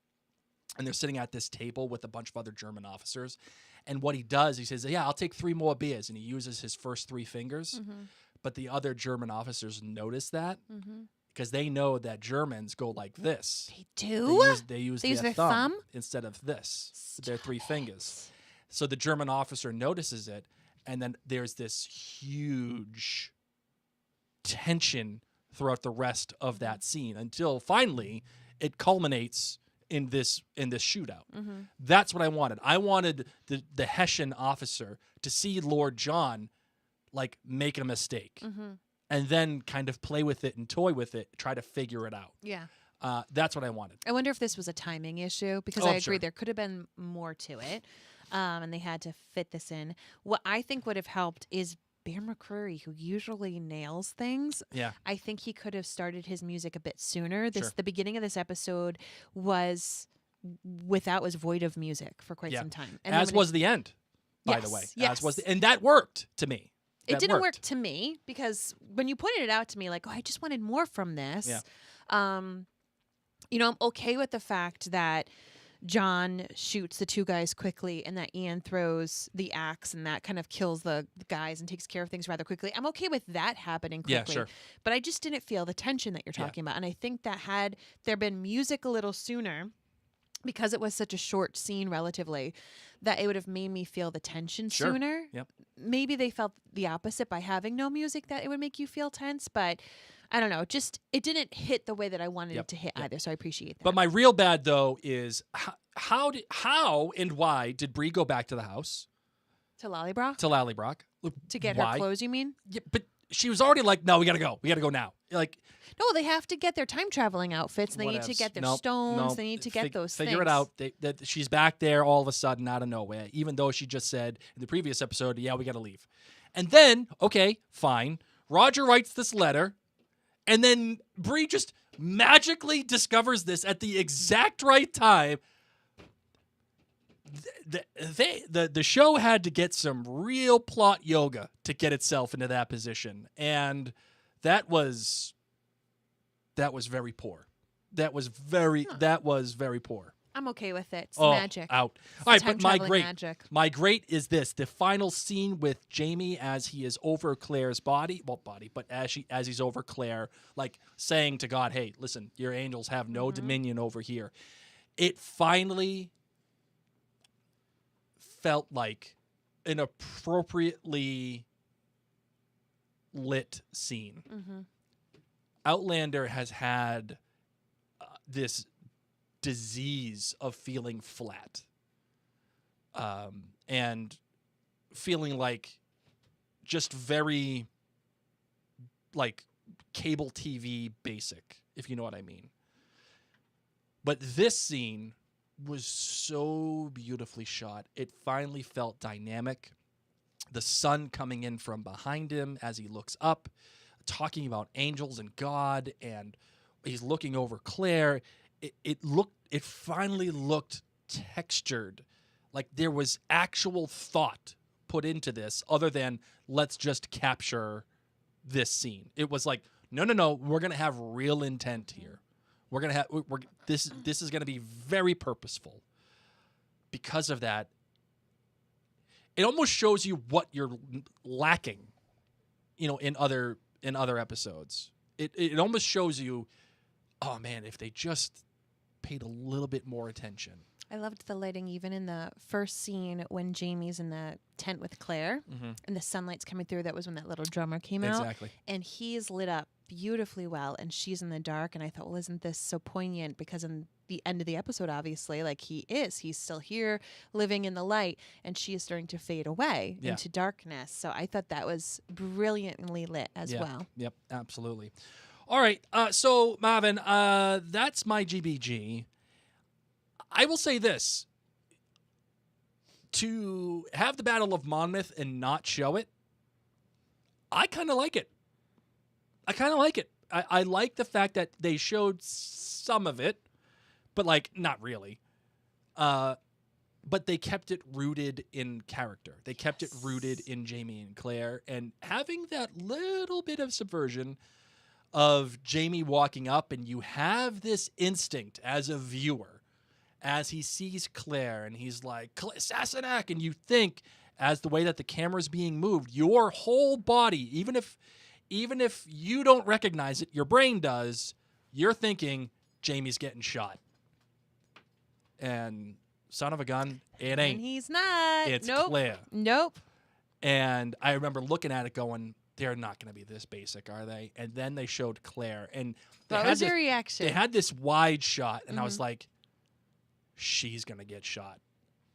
Speaker 2: and they're sitting at this table with a bunch of other German officers, and what he does, he says, yeah, I'll take 3 more beers, and he uses his first 3 fingers but the other German officers notice that
Speaker 1: Mm-hmm.
Speaker 2: because they know that Germans go like this.
Speaker 1: They do?
Speaker 2: They use
Speaker 1: They use
Speaker 2: their
Speaker 1: their thumb?
Speaker 2: instead of this, their 3 fingers. So the German officer notices it, and then there's this huge tension throughout the rest of that scene until finally it culminates in this shootout.
Speaker 1: Mm-hmm.
Speaker 2: That's what I wanted. I wanted the Hessian officer to see Lord John like make a mistake
Speaker 1: Mm-hmm.
Speaker 2: and then kind of play with it and toy with it, try to figure it out.
Speaker 1: Yeah.
Speaker 2: That's what I wanted.
Speaker 1: I wonder if this was a timing issue because
Speaker 2: Oh,
Speaker 1: I agree
Speaker 2: sure.
Speaker 1: there could have been more to it, and they had to fit this in. What I think would have helped is Bear McCreary, who usually nails things.
Speaker 2: Yeah.
Speaker 1: I think he could have started his music a bit sooner.
Speaker 2: Sure.
Speaker 1: The beginning of this episode was void of music for quite
Speaker 2: Yeah.
Speaker 1: some time, and
Speaker 2: As was the end, by the way.
Speaker 1: Yes.
Speaker 2: As was and that worked to me.
Speaker 1: It
Speaker 2: That
Speaker 1: didn't
Speaker 2: worked.
Speaker 1: work to me because when you pointed it out to me, like, oh, I just wanted more from this.
Speaker 2: Yeah.
Speaker 1: I'm okay with the fact that John shoots the 2 guys quickly and that Ian throws the axe and that kind of kills the guys and takes care of things rather quickly. I'm okay with that happening
Speaker 2: Yeah,
Speaker 1: quickly.
Speaker 2: sure.
Speaker 1: But I just didn't feel the tension that you're
Speaker 2: Yeah.
Speaker 1: talking about. And I think that had there been music a little sooner, because it was such a short scene relatively, that it would have made me feel the tension
Speaker 2: Sure.
Speaker 1: sooner.
Speaker 2: Yep.
Speaker 1: Maybe they felt the opposite by having no music, that it would make you feel tense, but I don't know. Just it didn't hit the way that I wanted
Speaker 2: Yep.
Speaker 1: it to hit
Speaker 2: Yep.
Speaker 1: either. So I appreciate that.
Speaker 2: But my real bad though is how and why did Bree go back to the house
Speaker 1: to Lollybrock
Speaker 2: to Lallybrock
Speaker 1: to get
Speaker 2: why?
Speaker 1: her clothes, you mean?
Speaker 2: Yeah, but she was already like, no, we gotta go now. Like,
Speaker 1: No, they have to get their time traveling outfits. They need to
Speaker 2: whatevs.
Speaker 1: get their
Speaker 2: Nope,
Speaker 1: stones.
Speaker 2: nope.
Speaker 1: They need to get those
Speaker 2: Figure
Speaker 1: things.
Speaker 2: it out. That she's back there all of a sudden out of nowhere, even though she just said in the previous episode, yeah, we got to leave. And then, okay, fine. Roger writes this letter, and then Bree just magically discovers this at the exact right time. The show had to get some real plot yoga to get itself into that position, and that was very poor. That was very poor.
Speaker 1: I'm okay with it. It's
Speaker 2: Oh,
Speaker 1: magic.
Speaker 2: out.
Speaker 1: It's
Speaker 2: All right,
Speaker 1: time
Speaker 2: but my
Speaker 1: traveling
Speaker 2: great,
Speaker 1: magic.
Speaker 2: my great is this: the final scene with Jamie as he is over Claire's body, but as he's over Claire, like saying to God, "Hey, listen, your angels have no dominion over here." It finally felt like an appropriately lit scene.
Speaker 1: Mm-hmm.
Speaker 2: Outlander has had this disease of feeling flat and feeling like just very like cable TV basic, if you know what I mean. But this scene was so beautifully shot. It finally felt dynamic. The sun coming in from behind him as he looks up, talking about angels and God, and he's looking over Claire. It finally looked textured, like there was actual thought put into this other than let's just capture this scene. It was like, no, we're gonna have real intent here. We're gonna have this is gonna be very purposeful. Because of that, it almost shows you what you're lacking, in other episodes. It almost shows you, oh man, if they just paid a little bit more attention.
Speaker 1: I loved the lighting even in the first scene when Jamie's in the tent with Claire and the sunlight's coming through. That was when that little drummer came out.
Speaker 2: Exactly.
Speaker 1: And he's lit up beautifully well and she's in the dark. And I thought, well, isn't this so poignant? Because in the end of the episode, obviously, like he's still here living in the light and she is starting to fade away into darkness. So I thought that was brilliantly lit as well.
Speaker 2: Yep, absolutely. All right, so Marvin, that's my GBG. I will say this. To have the Battle of Monmouth and not show it, I kind of like it. I like the fact that they showed some of it, but like not really. But they kept it rooted in character. They kept it rooted in Jamie and Claire, and having that little bit of subversion of Jamie walking up, and you have this instinct as a viewer, as he sees Claire, and he's like, Sassenach, and you think, as the way that the camera's being moved, your whole body, even if even if you don't recognize it, your brain does, you're thinking Jamie's getting shot. And son of a gun, it ain't.
Speaker 1: And he's not.
Speaker 2: It's
Speaker 1: nope.
Speaker 2: Claire.
Speaker 1: Nope.
Speaker 2: And I remember looking at it going, they're not going to be this basic, are they? And then they showed Claire. And
Speaker 1: What was your reaction?
Speaker 2: They had this wide shot, and I was like, she's going to get shot.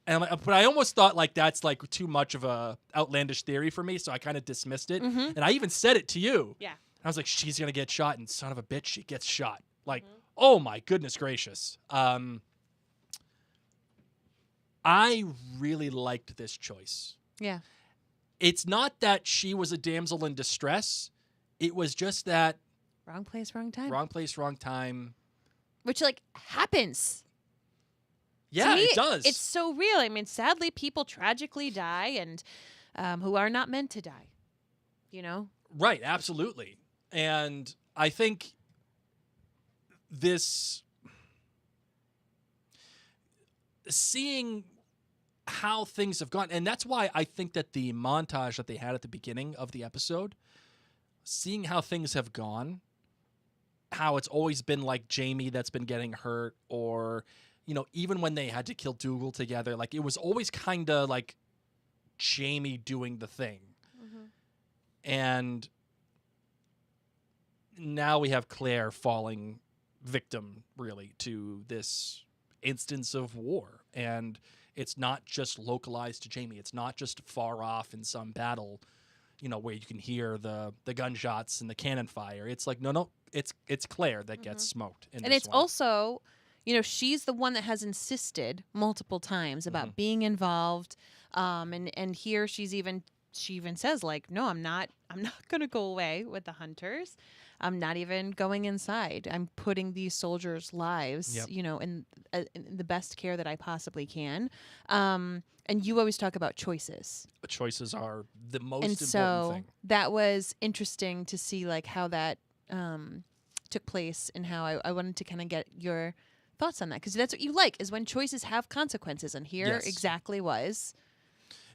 Speaker 2: But I almost thought like that's like too much of a outlandish theory for me, so I kind of dismissed it. And I even said it to you.
Speaker 1: Yeah.
Speaker 2: I was like, she's going to get shot, and son of a bitch, she gets shot. Like, oh my goodness gracious. I really liked this choice.
Speaker 1: Yeah.
Speaker 2: It's not that she was a damsel in distress. It was just that
Speaker 1: Wrong place, wrong time.
Speaker 2: wrong place, wrong time.
Speaker 1: Which, like, happens.
Speaker 2: Yeah,
Speaker 1: To me,
Speaker 2: it does.
Speaker 1: It's so real. I mean, sadly, people tragically die and who are not meant to die. You know?
Speaker 2: Right, absolutely. And I think this seeing how things have gone, and that's why I think that the montage that they had at the beginning of the episode, seeing how things have gone, how it's always been like Jamie that's been getting hurt, or, you know, even when they had to kill Dougal together, like it was always kind of like Jamie doing the thing. And now we have Claire falling victim, really, to this instance of war. And it's not just localized to Jamie. It's not just far off in some battle, you know, where you can hear the gunshots and the cannon fire. It's like, no, it's Claire that gets smoked.
Speaker 1: And it's also, you know, she's the one that has insisted multiple times about being involved. And here she even says, like, no, I'm not going to go away with the hunters. I'm not even going inside. I'm putting these soldiers' lives, you know, in the best care that I possibly can. And you always talk about choices.
Speaker 2: Choices are the most
Speaker 1: and
Speaker 2: important
Speaker 1: so
Speaker 2: thing.
Speaker 1: that was interesting to see, like, how that took place and how I wanted to kind of get your thoughts on that. Because that's what you like, is when choices have consequences. And here exactly was.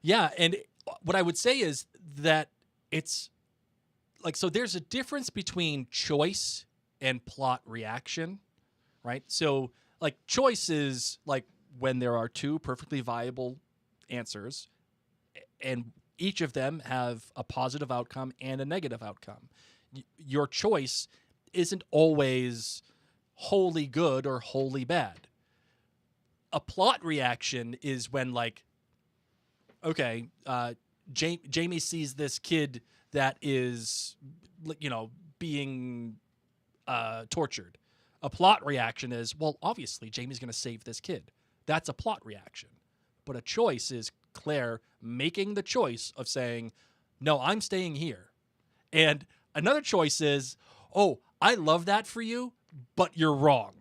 Speaker 2: Yeah, and what I would say is that it's like, so there's a difference between choice and plot reaction, right? So, like, choice is like when there are two perfectly viable answers, and each of them have a positive outcome and a negative outcome. Your choice isn't always wholly good or wholly bad. A plot reaction is when, like, okay, Jamie sees this kid that is, you know, being tortured. A plot reaction is, well, obviously Jamie's going to save this kid. That's a plot reaction. But a choice is Claire making the choice of saying, no, I'm staying here. And another choice is, oh, I love that for you, but you're wrong.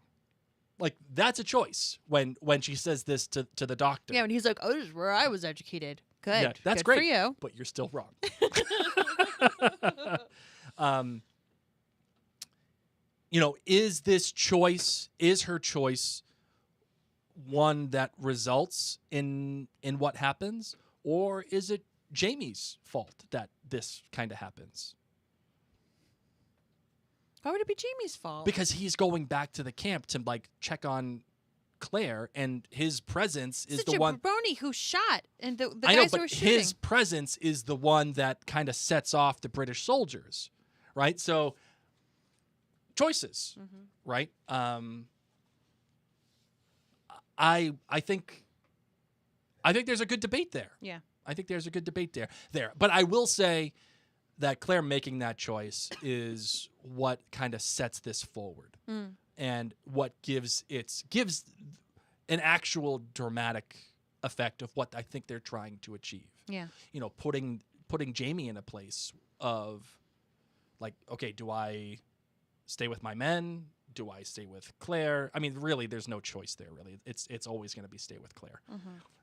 Speaker 2: Like, that's a choice when she says this to the doctor.
Speaker 1: Yeah, when he's like, oh, this is where I was educated. Good.
Speaker 2: Yeah, that's
Speaker 1: Good
Speaker 2: great
Speaker 1: for you.
Speaker 2: but you're still wrong. You know, is her choice one that results in what happens, or is it Jamie's fault that this kind of happens?
Speaker 1: Why would it be Jamie's fault?
Speaker 2: Because he's going back to the camp to, like, check on Claire, and his presence is the one.
Speaker 1: Brony who shot, and the
Speaker 2: I know,
Speaker 1: guys who
Speaker 2: but
Speaker 1: were shooting.
Speaker 2: his presence is the one that kind of sets off the British soldiers, right? So choices, right? I think there's a good debate there.
Speaker 1: Yeah.
Speaker 2: I think there's a good debate there. But I will say that Claire making that choice is what kind of sets this forward. And what gives an actual dramatic effect of what I think they're trying to achieve.
Speaker 1: Yeah.
Speaker 2: You know, putting Jamie in a place of, like, okay, do I stay with my men? Do I stay with Claire? I mean, really, there's no choice there. Really, it's always going to be stay with Claire.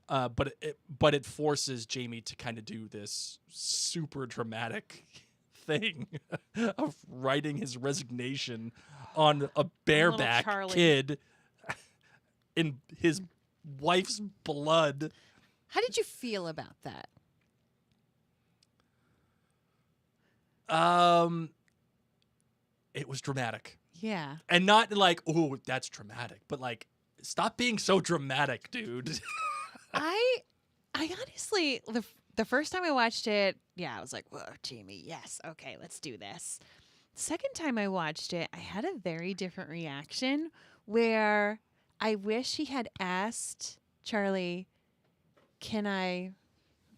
Speaker 2: But it forces Jamie to kind of do this super dramatic thing of writing his resignation on a bareback kid in his wife's blood.
Speaker 1: How did you feel about that?
Speaker 2: It was dramatic.
Speaker 1: Yeah.
Speaker 2: And not like, oh, that's dramatic, but like, stop being so dramatic, dude.
Speaker 1: I honestly, the first time I watched it, I was like, whoa, Jamie, yes, okay, let's do this. Second time I watched it, I had a very different reaction where I wish he had asked Charlie, can I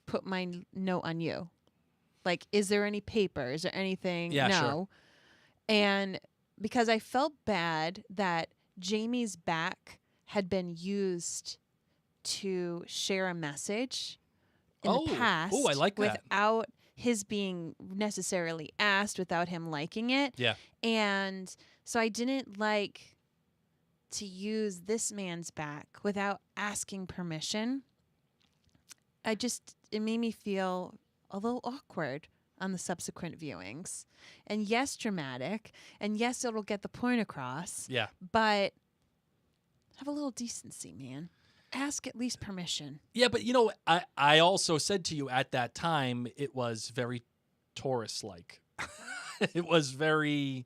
Speaker 1: put my note on you? Like, is there any paper? Is there anything?
Speaker 2: Yeah,
Speaker 1: no.
Speaker 2: sure.
Speaker 1: And because I felt bad that Jamie's back had been used to share a message in the past.
Speaker 2: Oh, I like that.
Speaker 1: Without his being necessarily asked, without him liking it.
Speaker 2: Yeah.
Speaker 1: And so I didn't like to use this man's back without asking permission. It made me feel a little awkward on the subsequent viewings. And yes, dramatic. And yes, it'll get the point across.
Speaker 2: Yeah.
Speaker 1: But have a little decency, man. Ask at least permission.
Speaker 2: Yeah, but you know, I also said to you at that time, it was very Taurus-like. It was very,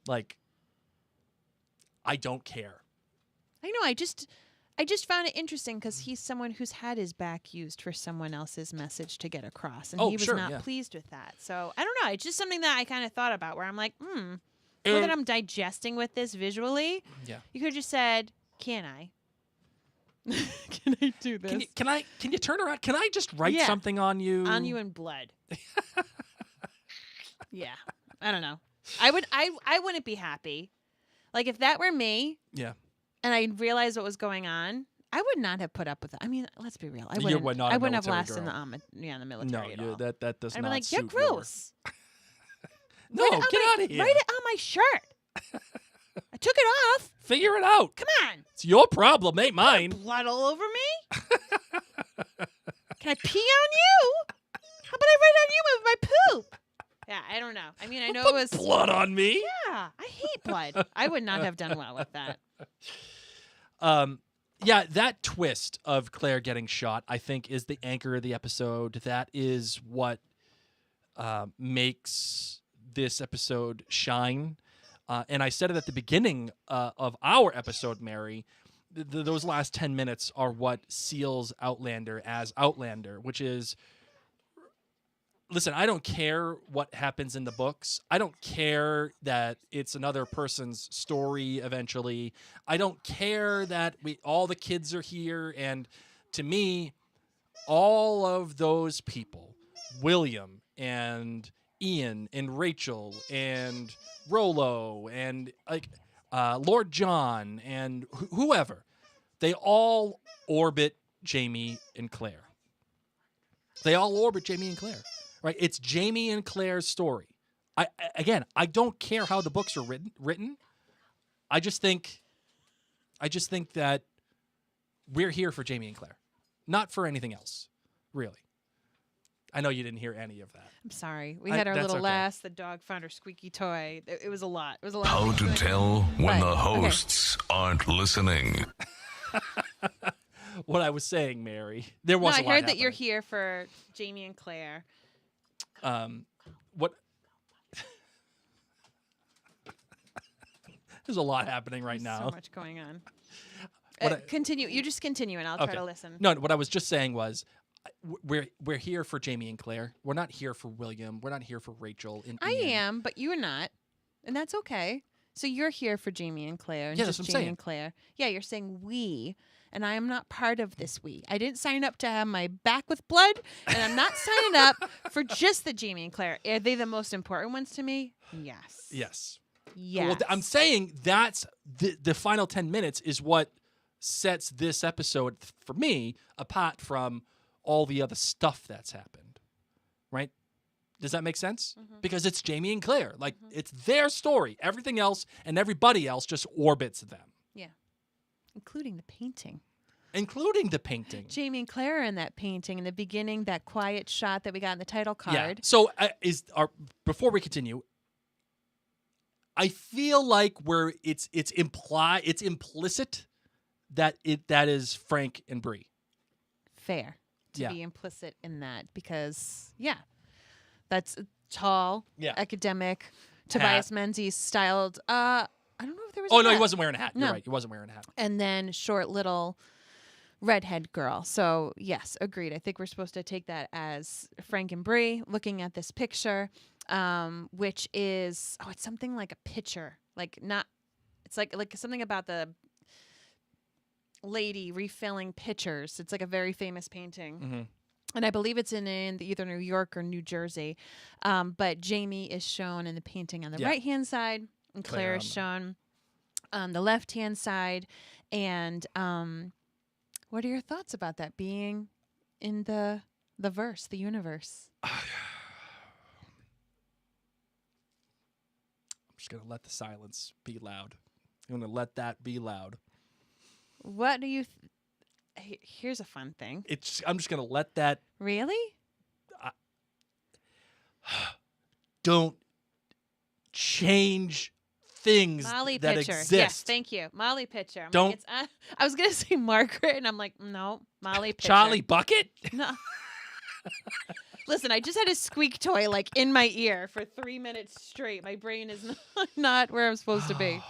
Speaker 2: like, I don't care.
Speaker 1: I know. I just found it interesting because he's someone who's had his back used for someone else's message to get across, and he was not pleased with that. So I don't know. It's just something that I kind of thought about, where I'm like, now that I'm digesting with this visually, you could have just said, "Can I? Can I do this?
Speaker 2: Can you turn around? Can I just write something on you?
Speaker 1: On you in blood." Yeah. I don't know. I wouldn't be happy. Like, if that were me.
Speaker 2: Yeah.
Speaker 1: And I realized what was going on, I would not have put up with it. I mean, let's be real. I wouldn't have lasted in the military at all.
Speaker 2: that does
Speaker 1: I'd
Speaker 2: not
Speaker 1: be like,
Speaker 2: suit
Speaker 1: you're gross.
Speaker 2: No, get out of here.
Speaker 1: Write it on my shirt. I took it off.
Speaker 2: Figure it out.
Speaker 1: Come on.
Speaker 2: It's your problem, ain't mine.
Speaker 1: Blood all over me? Can I pee on you? How about I write on you with my poop? Yeah, I don't know. I mean, I know it was
Speaker 2: blood on me.
Speaker 1: Yeah, I hate blood. I would not have done well with that.
Speaker 2: Yeah, that twist of Claire getting shot, I think, is the anchor of the episode. That is what makes this episode shine. And I said it at the beginning of our episode, Mary. Those last 10 minutes are what seals Outlander as Outlander, which is, listen, I don't care what happens in the books. I don't care that it's another person's story eventually. I don't care that all the kids are here. And to me, all of those people, William and Ian and Rachel and Rollo and Lord John and whoever, they all orbit Jamie and Claire. They all orbit Jamie and Claire. Right, it's Jamie and Claire's story. I don't care how the books are written. I just think that we're here for Jamie and Claire, not for anything else, really. I know you didn't hear any of that.
Speaker 1: I'm sorry. We had our little lass. The dog found her squeaky toy. It was a lot. It was a lot.
Speaker 6: How to tell when the hosts aren't listening.
Speaker 2: What I was saying, Mary, there was.
Speaker 1: I heard that you're here for Jamie and Claire.
Speaker 2: What? There's a lot happening right now.
Speaker 1: So much going on. Continue. You just continue, and I'll try to listen.
Speaker 2: No, what I was just saying was, we're here for Jamie and Claire. We're not here for William. We're not here for Rachel. And
Speaker 1: I
Speaker 2: Ian.
Speaker 1: am, but you're not, and that's okay. So you're here for Jamie and Claire, and
Speaker 2: yeah,
Speaker 1: just
Speaker 2: that's what
Speaker 1: Jamie
Speaker 2: I'm saying.
Speaker 1: and Claire. Yeah, you're saying we. And I am not part of this we. I didn't sign up to have my back with blood, and I'm not signing up for just the Jamie and Claire. Are they the most important ones to me? Yes.
Speaker 2: Yes.
Speaker 1: Yes.
Speaker 2: Well, I'm saying that's the final 10 minutes is what sets this episode, for me, apart from all the other stuff that's happened. Right? Does that make sense? Mm-hmm. Because it's Jamie and Claire. Like, it's their story. Everything else and everybody else just orbits them.
Speaker 1: Yeah. Including the painting.
Speaker 2: Jamie
Speaker 1: and Claire in that painting in the beginning, that quiet shot that we got in the title card.
Speaker 2: Yeah. So before we continue, I feel like it's implicit that is Frank and Bree.
Speaker 1: Fair to be implicit in that because that's tall,
Speaker 2: Yeah.
Speaker 1: academic, Tobias Menzies styled. I don't know if there was.
Speaker 2: Oh
Speaker 1: a
Speaker 2: no, he
Speaker 1: hat.
Speaker 2: wasn't wearing a hat. You're
Speaker 1: No.
Speaker 2: right. He wasn't wearing a hat.
Speaker 1: And then short little redhead girl. So yes, agreed. I think we're supposed to take that as Frank and Bree looking at this picture, which is it's something like a pitcher, like not. It's like something about the lady refilling pitchers. It's like a very famous painting.
Speaker 2: Mm-hmm.
Speaker 1: And I believe it's in either New York or New Jersey. But Jamie is shown in the painting on the right-hand side, and Claire is shown on the left-hand side. And what are your thoughts about that being in the verse, the universe?
Speaker 2: I'm just going to let the silence be loud. I'm going to let that be loud.
Speaker 1: What do you... Here's a fun thing.
Speaker 2: I'm just going to let that...
Speaker 1: Really?
Speaker 2: Don't change things
Speaker 1: Molly
Speaker 2: that
Speaker 1: Pitcher.
Speaker 2: exist.
Speaker 1: Yes, thank you. Molly Pitcher.
Speaker 2: Don't...
Speaker 1: I was going to say Margaret, and I'm like, no, Molly Pitcher.
Speaker 2: Charlie Bucket?
Speaker 1: No. Listen, I just had a squeak toy like in my ear for 3 minutes straight. My brain is not where I'm supposed to be.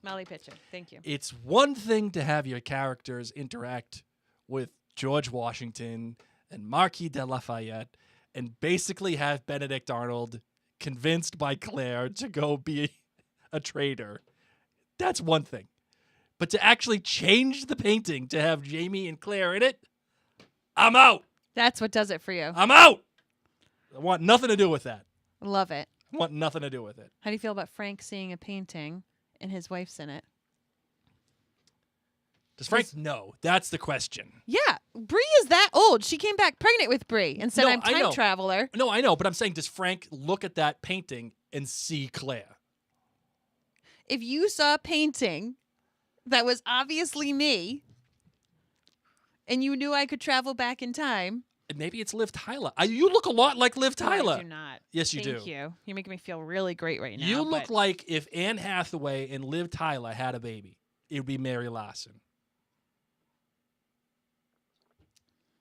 Speaker 1: Molly Pitcher. Thank you.
Speaker 2: It's one thing to have your characters interact with George Washington and Marquis de Lafayette and basically have Benedict Arnold convinced by Claire to go be a traitor. That's one thing. But to actually change the painting to have Jamie and Claire in it, I'm out.
Speaker 1: That's what does it for you.
Speaker 2: I'm out. I want nothing to do with that.
Speaker 1: Love it.
Speaker 2: I want nothing to do with it.
Speaker 1: How do you feel about Frank seeing a painting and his wife's in it?
Speaker 2: Does Frank know? That's the question.
Speaker 1: Yeah. Bree is that old. She came back pregnant with Bree and said,
Speaker 2: No,
Speaker 1: I'm
Speaker 2: I know.
Speaker 1: time traveler.
Speaker 2: No, I know, but I'm saying, does Frank look at that painting and see Claire?
Speaker 1: If you saw a painting that was obviously me and you knew I could travel back in time.
Speaker 2: And maybe it's Liv Tyler. You look a lot like Liv Tyler.
Speaker 1: I do not.
Speaker 2: Yes, you do.
Speaker 1: Thank you. You're making me feel really great right now.
Speaker 2: You look like if Anne Hathaway and Liv Tyler had a baby, it would be Mary Larson.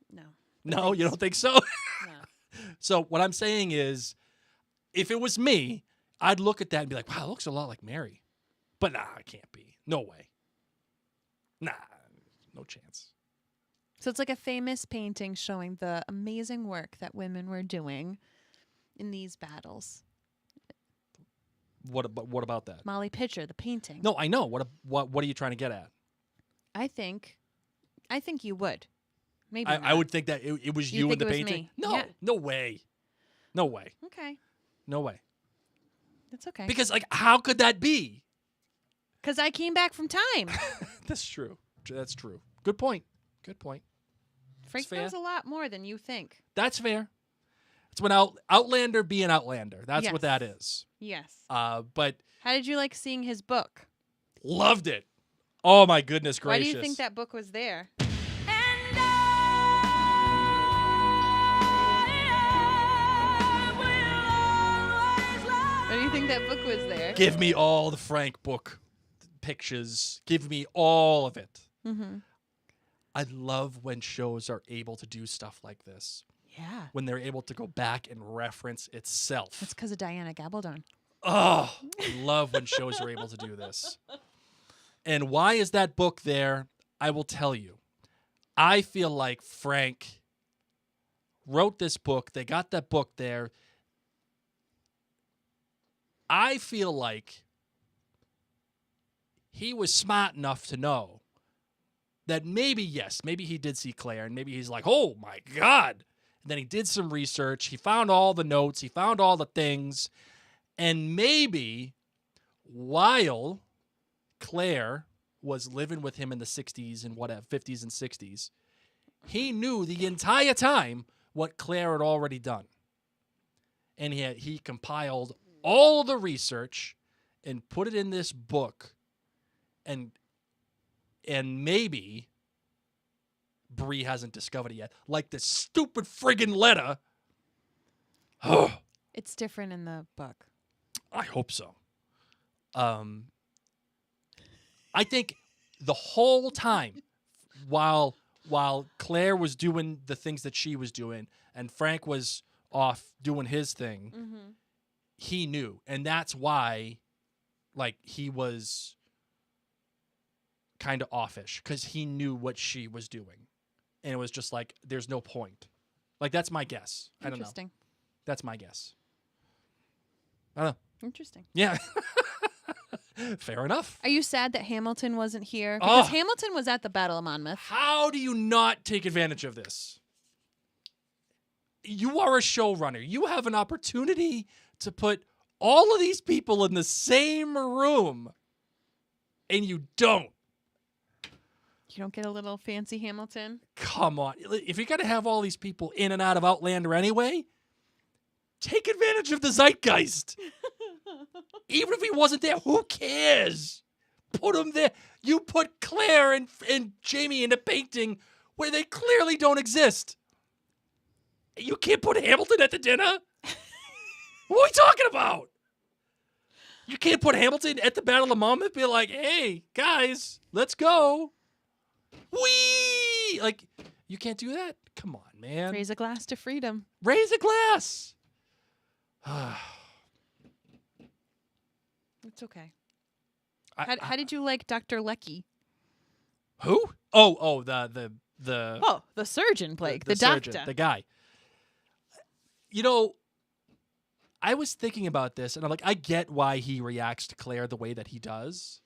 Speaker 1: No.
Speaker 2: No, you don't think so?
Speaker 1: No.
Speaker 2: So what I'm saying is, if it was me, I'd look at that and be like, wow, it looks a lot like Mary. But nah, it can't be. No way. Nah, no chance.
Speaker 1: So it's like a famous painting showing the amazing work that women were doing in these battles.
Speaker 2: What about that?
Speaker 1: Molly Pitcher, the painting.
Speaker 2: No, I know. What are you trying to get at?
Speaker 1: I think you would. Maybe
Speaker 2: I would think that it was you in
Speaker 1: think
Speaker 2: the
Speaker 1: it was
Speaker 2: painting.
Speaker 1: me?
Speaker 2: No,
Speaker 1: Yeah.
Speaker 2: no way. No way.
Speaker 1: Okay.
Speaker 2: No way.
Speaker 1: That's okay.
Speaker 2: Because how could that be?
Speaker 1: Because I came back from time.
Speaker 2: That's true. That's true. Good point. Good point.
Speaker 1: Frank
Speaker 2: fair.
Speaker 1: knows a lot more than you think.
Speaker 2: That's fair. It's when Outlander be an Outlander. That's
Speaker 1: Yes.
Speaker 2: what that is.
Speaker 1: Yes.
Speaker 2: But
Speaker 1: How did you like seeing his book?
Speaker 2: loved it. Oh my goodness gracious.
Speaker 1: Why do you think that book was there? Why do you think that book was there?
Speaker 2: Give me all the Frank book pictures. Give me all of it.
Speaker 1: Mm-hmm.
Speaker 2: I love when shows are able to do stuff like this.
Speaker 1: Yeah.
Speaker 2: When they're able to go back and reference itself.
Speaker 1: That's because of Diana Gabaldon.
Speaker 2: Oh, I love when shows are able to do this. And why is that book there? I will tell you. I feel like Frank wrote this book. They got that book there. I feel like he was smart enough to know that maybe he did see Claire, and maybe he's like, oh my God. And then he did some research. He found all the notes. He found all the things. And maybe while Claire was living with him in the 60s and 50s and 60s, he knew the entire time what Claire had already done. And he compiled all the research and put it in this book. And maybe Bree hasn't discovered it yet. Like this stupid friggin' letter.
Speaker 1: It's different in the book.
Speaker 2: I hope so. I think the whole time while Claire was doing the things that she was doing and Frank was off doing his thing,
Speaker 1: Mm-hmm.
Speaker 2: he knew. And that's why, like, he was kind of offish, because he knew what she was doing. And it was just like, there's no point. Like, that's my guess. I don't know.
Speaker 1: Interesting.
Speaker 2: That's my guess. I don't know.
Speaker 1: Interesting.
Speaker 2: Yeah. Fair enough.
Speaker 1: Are you sad that Hamilton wasn't here? Because Hamilton was at the Battle of Monmouth.
Speaker 2: How do you not take advantage of this? You are a showrunner. You have an opportunity to put all of these people in the same room, and you don't.
Speaker 1: You don't get a little fancy Hamilton?
Speaker 2: Come on. If you're going to have all these people in and out of Outlander anyway, take advantage of the zeitgeist. Even if he wasn't there, who cares? Put him there. You put Claire and Jamie in a painting where they clearly don't exist. You can't put Hamilton at the dinner? What are we talking about? You can't put Hamilton at the Battle of Monmouth and be like, hey, guys, let's go. Whee! Like, you can't do that? Come on, man.
Speaker 1: Raise a glass to freedom.
Speaker 2: Raise a glass.
Speaker 1: It's okay. How did you like Dr. Lecky?
Speaker 2: Who? Oh, the
Speaker 1: the surgeon, Blake, the
Speaker 2: surgeon,
Speaker 1: doctor.
Speaker 2: the guy. You know, I was thinking about this, and I'm like, I get why he reacts to Claire the way that he does.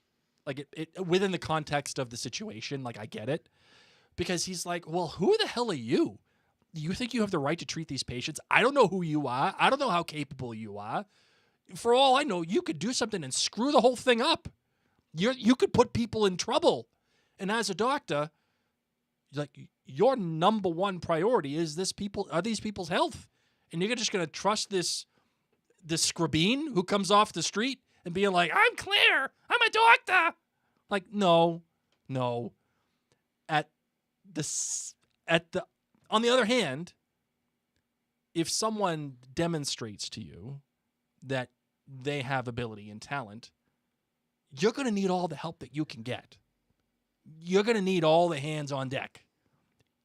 Speaker 2: Like, it within the context of the situation, like, I get it. Because he's like, well, who the hell are you? You think you have the right to treat these patients? I don't know who you are. I don't know how capable you are. For all I know, you could do something and screw the whole thing up. You could put people in trouble. And as a doctor, like, your number one priority is these people's health. And you're just going to trust this scrubine who comes off the street and being like, I'm Claire, I'm a doctor. Like, no. On the other hand, if someone demonstrates to you that they have ability and talent, you're going to need all the help that you can get. You're going to need all the hands on deck.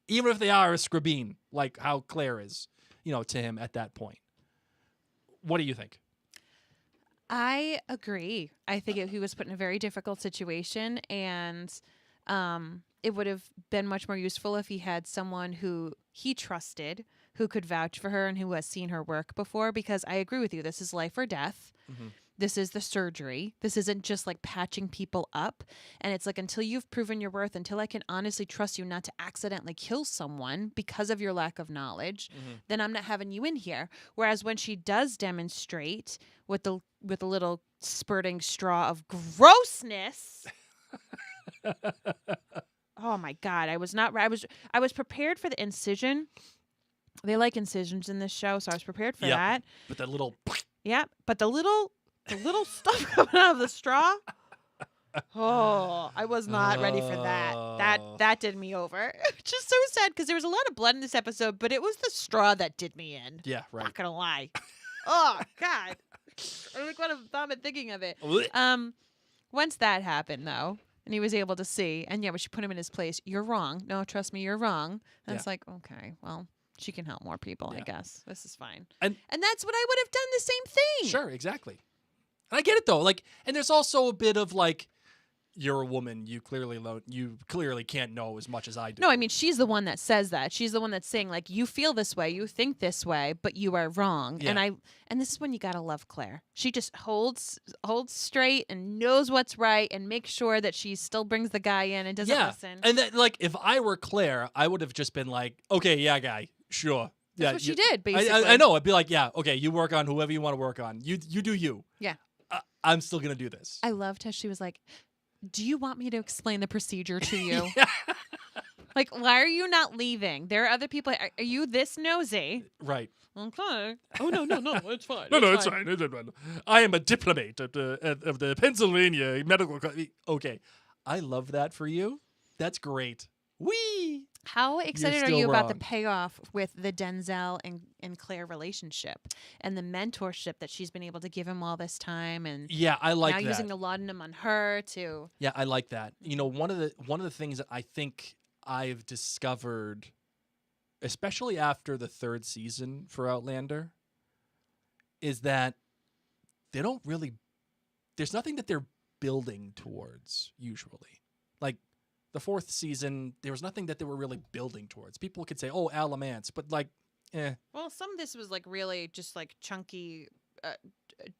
Speaker 2: Even if they are a scrubine, like how Claire is, to him at that point. What do you think?
Speaker 1: I agree. I think he was put in a very difficult situation, and it would have been much more useful if he had someone who he trusted, who could vouch for her and who has seen her work before, because I agree with you. This is life or death. Mm-hmm. This is the surgery. This isn't just like patching people up. And it's like, until you've proven your worth, until I can honestly trust you not to accidentally kill someone because of your lack of knowledge, then I'm not having you in here. Whereas when she does demonstrate with the little spurting straw of grossness. Oh my God. I was prepared for the incision. They like incisions in this show, so I was prepared for that.
Speaker 2: But the little
Speaker 1: but the little stuff coming out of the straw. Oh, I was not ready for that. That did me over. Just so sad, because there was a lot of blood in this episode, but it was the straw that did me in.
Speaker 2: Yeah, right.
Speaker 1: Not gonna lie. Oh God, I like what I'm thinking of it. Once that happened though, and he was able to see, and we should put him in his place. You're wrong. No, trust me, you're wrong. And it's like, okay, well, she can help more people, I guess. This is fine. And that's what I would have done, the same thing.
Speaker 2: Sure, exactly. And I get it though. Like, and there's also a bit of like, you're a woman. You clearly can't know as much as I do.
Speaker 1: No, I mean, she's the one that says that. She's the one that's saying, like, you feel this way, you think this way, but you are wrong. Yeah. And this is when you gotta love Claire. She just holds straight and knows what's right and makes sure that she still brings the guy in and doesn't listen.
Speaker 2: And that, like, if I were Claire, I would have just been like, okay, yeah, guy, sure.
Speaker 1: That's what she did, basically.
Speaker 2: I know. I'd be like, yeah, okay, you work on whoever you want to work on. You do you.
Speaker 1: Yeah.
Speaker 2: I'm still gonna do this.
Speaker 1: I loved how she was like, do you want me to explain the procedure to you? Like, why are you not leaving? There are other people. Are you this nosy?
Speaker 2: Right.
Speaker 1: Okay. Oh, no, it's fine.
Speaker 2: It's fine. I am a diplomat of the Pennsylvania Medical College. Okay. I love that for you. That's great. Whee!
Speaker 1: How excited are you about the payoff with the Denzel and Claire relationship and the mentorship that she's been able to give him all this time? And
Speaker 2: I like
Speaker 1: now
Speaker 2: that.
Speaker 1: using the laudanum on her too.
Speaker 2: Yeah, I like that. One of the things that I think I've discovered especially after the 3rd season for Outlander, is that they don't really, there's nothing that they're building towards usually. Like the 4th season, there was nothing that they were really building towards. People could say, oh, Alamance, but like,
Speaker 1: Well, some of this was like really just like chunky,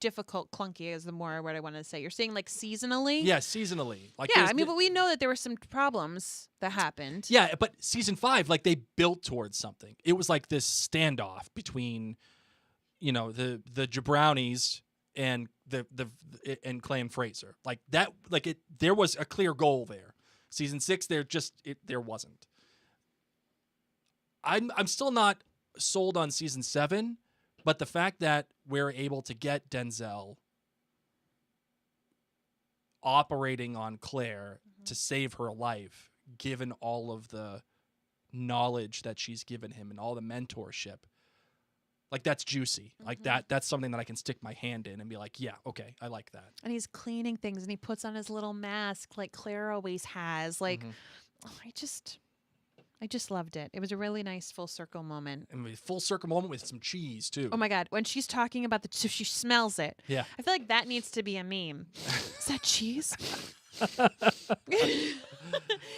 Speaker 1: difficult, clunky is the more what I want to say. You're saying like seasonally?
Speaker 2: Yeah, seasonally. Like
Speaker 1: yeah, I mean, but we know that there were some problems that happened.
Speaker 2: Yeah, but season 5, like they built towards something. It was like this standoff between, you know, the Jabrownies and and Clay and Fraser. Like that, like it. There was a clear goal there. Season 6, there wasn't. I'm still not sold on season 7, but the fact that we're able to get Denzel operating on Claire to save her life, given all of the knowledge that she's given him and all the mentorship, like that's juicy. Like that's something that I can stick my hand in and be like, yeah, okay, I like that.
Speaker 1: And he's cleaning things and he puts on his little mask like Claire always has. Like, oh, I just loved it. It was a really nice full circle moment.
Speaker 2: And a full circle moment with some cheese too.
Speaker 1: Oh my God. When she's talking about so she smells it.
Speaker 2: Yeah.
Speaker 1: I feel like that needs to be a meme. Is that cheese?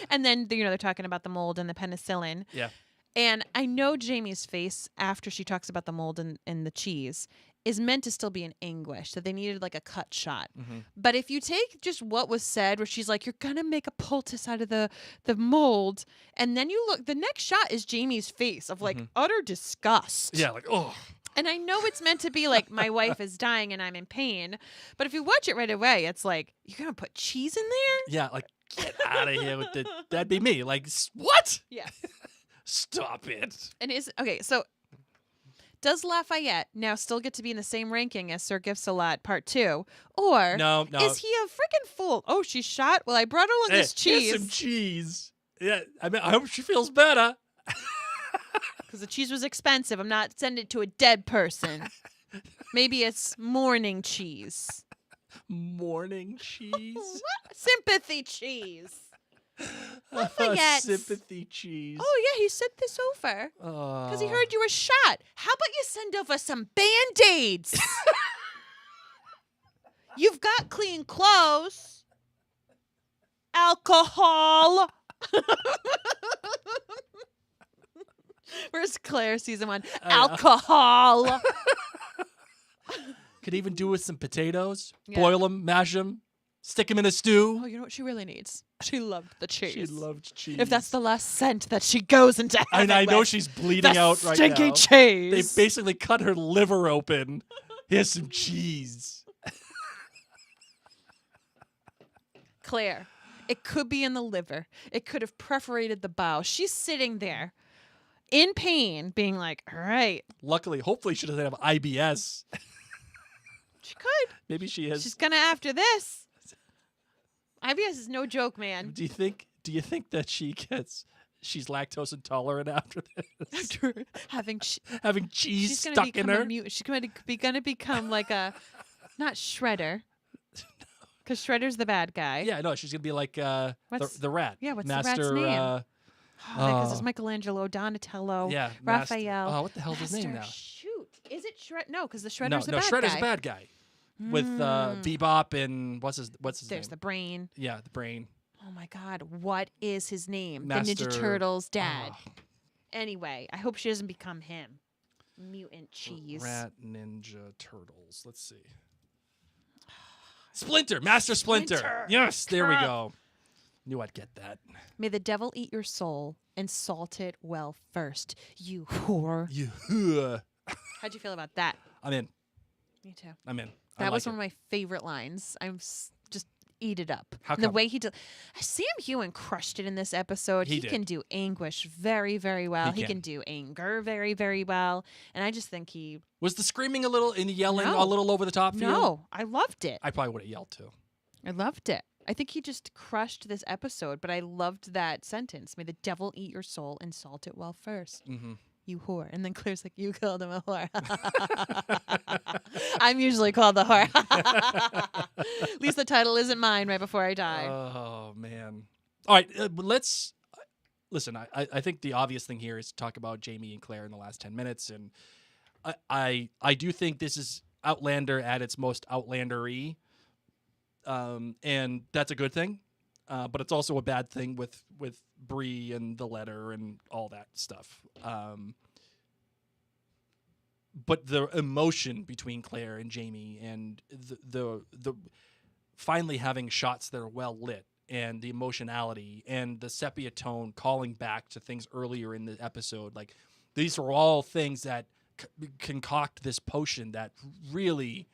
Speaker 1: And then, you know, they're talking about the mold and the penicillin.
Speaker 2: Yeah.
Speaker 1: And I know Jamie's face after she talks about the mold and the cheese is meant to still be in anguish, that they needed like a cut shot. But if you take just what was said, where she's like, you're going to make a poultice out of the mold, and then you look, the next shot is Jamie's face of like utter disgust.
Speaker 2: Yeah, like, oh.
Speaker 1: And I know it's meant to be like, my wife is dying and I'm in pain. But if you watch it right away, it's like, you're going to put cheese in there?
Speaker 2: Yeah, like, get out of here with that'd be me. Like, what?
Speaker 1: Yes.
Speaker 2: Stop it.
Speaker 1: And okay, so does Lafayette now still get to be in the same ranking as Sir Gifts-a-Lot Part 2? Or
Speaker 2: no.
Speaker 1: is he a freaking fool? Oh, she's shot? Well, I brought along this cheese.
Speaker 2: Here's some cheese. Yeah, I mean, I hope she feels better.
Speaker 1: Because the cheese was expensive. I'm not sending it to a dead person. Maybe it's morning cheese.
Speaker 2: Morning cheese?
Speaker 1: What? Sympathy cheese. Lafayette.
Speaker 2: Sympathy cheese.
Speaker 1: Oh, yeah, he sent this over. Because he heard you were shot. How about you send over some Band-Aids? You've got clean clothes. Alcohol. Where's Claire season 1? Alcohol.
Speaker 2: Could even do with some potatoes.
Speaker 1: Yeah.
Speaker 2: Boil them, mash them, stick them in a stew.
Speaker 1: Oh, you know what she really needs? She loved the cheese.
Speaker 2: She loved cheese.
Speaker 1: If that's the last scent that she goes into heaven
Speaker 2: And I know
Speaker 1: with,
Speaker 2: she's bleeding
Speaker 1: the
Speaker 2: out right
Speaker 1: stinky
Speaker 2: now.
Speaker 1: cheese.
Speaker 2: They basically cut her liver open. Here's some cheese.
Speaker 1: Claire, it could be in the liver. It could have perforated the bowel. She's sitting there in pain, being like, all right.
Speaker 2: Luckily, hopefully she doesn't have IBS.
Speaker 1: She could.
Speaker 2: Maybe she has.
Speaker 1: She's going to after this. IBS is no joke, man.
Speaker 2: Do you think that she's lactose intolerant after this?
Speaker 1: After having
Speaker 2: cheese stuck in her?
Speaker 1: She's going to become like a, not Shredder. Because Shredder's the bad guy.
Speaker 2: Yeah, no, she's going to be like the rat.
Speaker 1: Yeah, what's
Speaker 2: Master,
Speaker 1: the rat's name? Because it's Michelangelo, Donatello,
Speaker 2: yeah,
Speaker 1: Raphael.
Speaker 2: what the hell's his name now?
Speaker 1: Shoot. Is it Shredder? No, because the Shredder's the
Speaker 2: no,
Speaker 1: bad
Speaker 2: Shredder's
Speaker 1: guy.
Speaker 2: a bad guy. With Bebop and what's his name?
Speaker 1: There's the Brain.
Speaker 2: Yeah, the Brain.
Speaker 1: Oh my God, what is his name?
Speaker 2: Master,
Speaker 1: the Ninja Turtles' dad. Anyway, I hope she doesn't become him. Mutant cheese.
Speaker 2: Rat Ninja Turtles. Let's see. Splinter, Master Splinter. Yes, there we go. Knew I'd get that.
Speaker 1: May the devil eat your soul and salt it well first, you whore. How'd you feel about that?
Speaker 2: I'm in.
Speaker 1: Me too.
Speaker 2: I'm in.
Speaker 1: That was one of my favorite lines. Just eat it up.
Speaker 2: How
Speaker 1: And the
Speaker 2: come?
Speaker 1: way he did. Sam Heughan crushed it in this episode.
Speaker 2: He
Speaker 1: He
Speaker 2: did.
Speaker 1: can do anguish very, very well.
Speaker 2: He
Speaker 1: He
Speaker 2: can.
Speaker 1: can do anger very, very well. And I just think he.
Speaker 2: Was the screaming a little and the yelling
Speaker 1: No.
Speaker 2: a little over the top for you?
Speaker 1: No, I loved it.
Speaker 2: I probably would have yelled too.
Speaker 1: I loved it. I think he just crushed this episode, but I loved that sentence. May the devil eat your soul and salt it well first.
Speaker 2: Mm-hmm.
Speaker 1: You whore. And then Claire's like, you called him a whore. I'm usually called the whore. At least the title isn't mine right before I die.
Speaker 2: Oh, man. All right, let's... listen, I think the obvious thing here is to talk about Jamie and Claire in the last 10 minutes. And I do think this is Outlander at its most Outlander-y. And that's a good thing. But it's also a bad thing with Bree and the letter and all that stuff. But the emotion between Claire and Jamie and the finally having shots that are well lit and the emotionality and the sepia tone calling back to things earlier in the episode, like these are all things that concoct this potion that really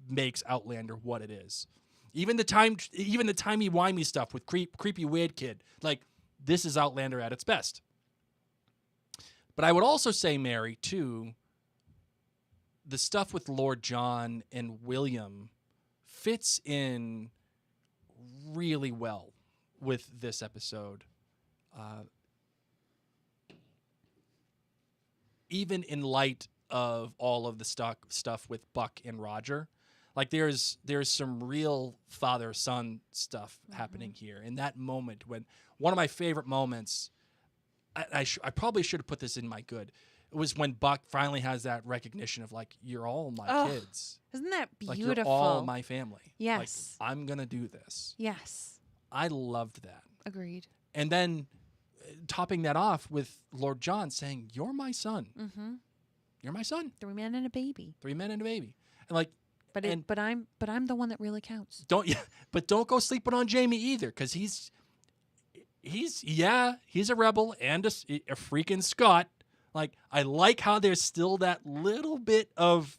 Speaker 2: makes Outlander what it is. Even the timey-wimey stuff with creepy weird kid, like this is Outlander at its best. But I would also say, Mary, too, the stuff with Lord John and William fits in really well with this episode. Even in light of all of the stuff with Buck and Roger, like there's some real father-son stuff happening here. In that moment, when one of my favorite moments, I probably should have put this in my good. It was when Buck finally has that recognition of like, you're all my kids.
Speaker 1: Isn't that beautiful?
Speaker 2: Like, you're all my family.
Speaker 1: Yes.
Speaker 2: Like, I'm gonna do this.
Speaker 1: Yes.
Speaker 2: I loved that.
Speaker 1: Agreed.
Speaker 2: And then topping that off with Lord John saying, "You're my son.
Speaker 1: Mm-hmm.
Speaker 2: You're my son.
Speaker 1: 3 men and a baby.
Speaker 2: 3 men and a baby." And like,
Speaker 1: but I'm the one that really counts.
Speaker 2: Don't go sleeping on Jamie either, because he's a rebel and a freaking Scot. Like, I like how there's still that little bit of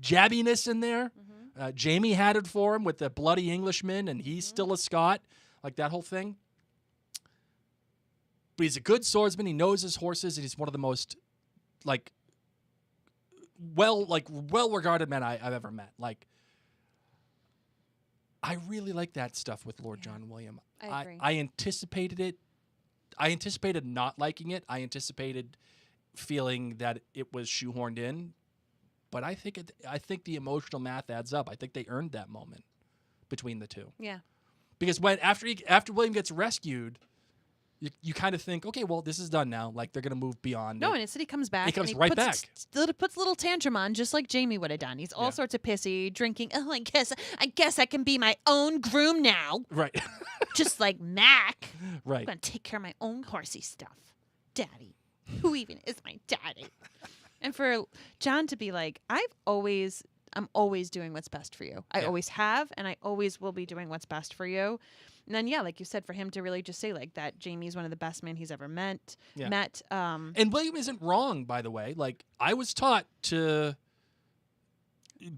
Speaker 2: jabbiness in there. Mm-hmm. Jamie had it for him with the bloody Englishman, and he's still a Scot. Like, that whole thing. But he's a good swordsman. He knows his horses, and he's one of the most, well-regarded men I've ever met. Like, I really like that stuff with Lord John William.
Speaker 1: I agree.
Speaker 2: I anticipated it. I anticipated not liking it. I anticipated feeling that it was shoehorned in, but I think the emotional math adds up. I think they earned that moment between the two.
Speaker 1: Yeah. Because
Speaker 2: after William gets rescued, you kind of think, okay, well, this is done now. Like, they're gonna move beyond.
Speaker 1: No, and instead he comes back.
Speaker 2: He comes right back.
Speaker 1: Puts a little tantrum on, just like Jamie would have done. He's all sorts of pissy, drinking. Oh, I guess I can be my own groom now.
Speaker 2: Right.
Speaker 1: Just like Mac.
Speaker 2: Right.
Speaker 1: I'm gonna take care of my own horsey stuff, Daddy. Who even is my daddy? And for John to be like, I'm always doing what's best for you. I always have, and I always will be doing what's best for you. And then, like you said, for him to really just say like that, Jamie's one of the best men he's ever met.
Speaker 2: And William isn't wrong, by the way. Like, I was taught to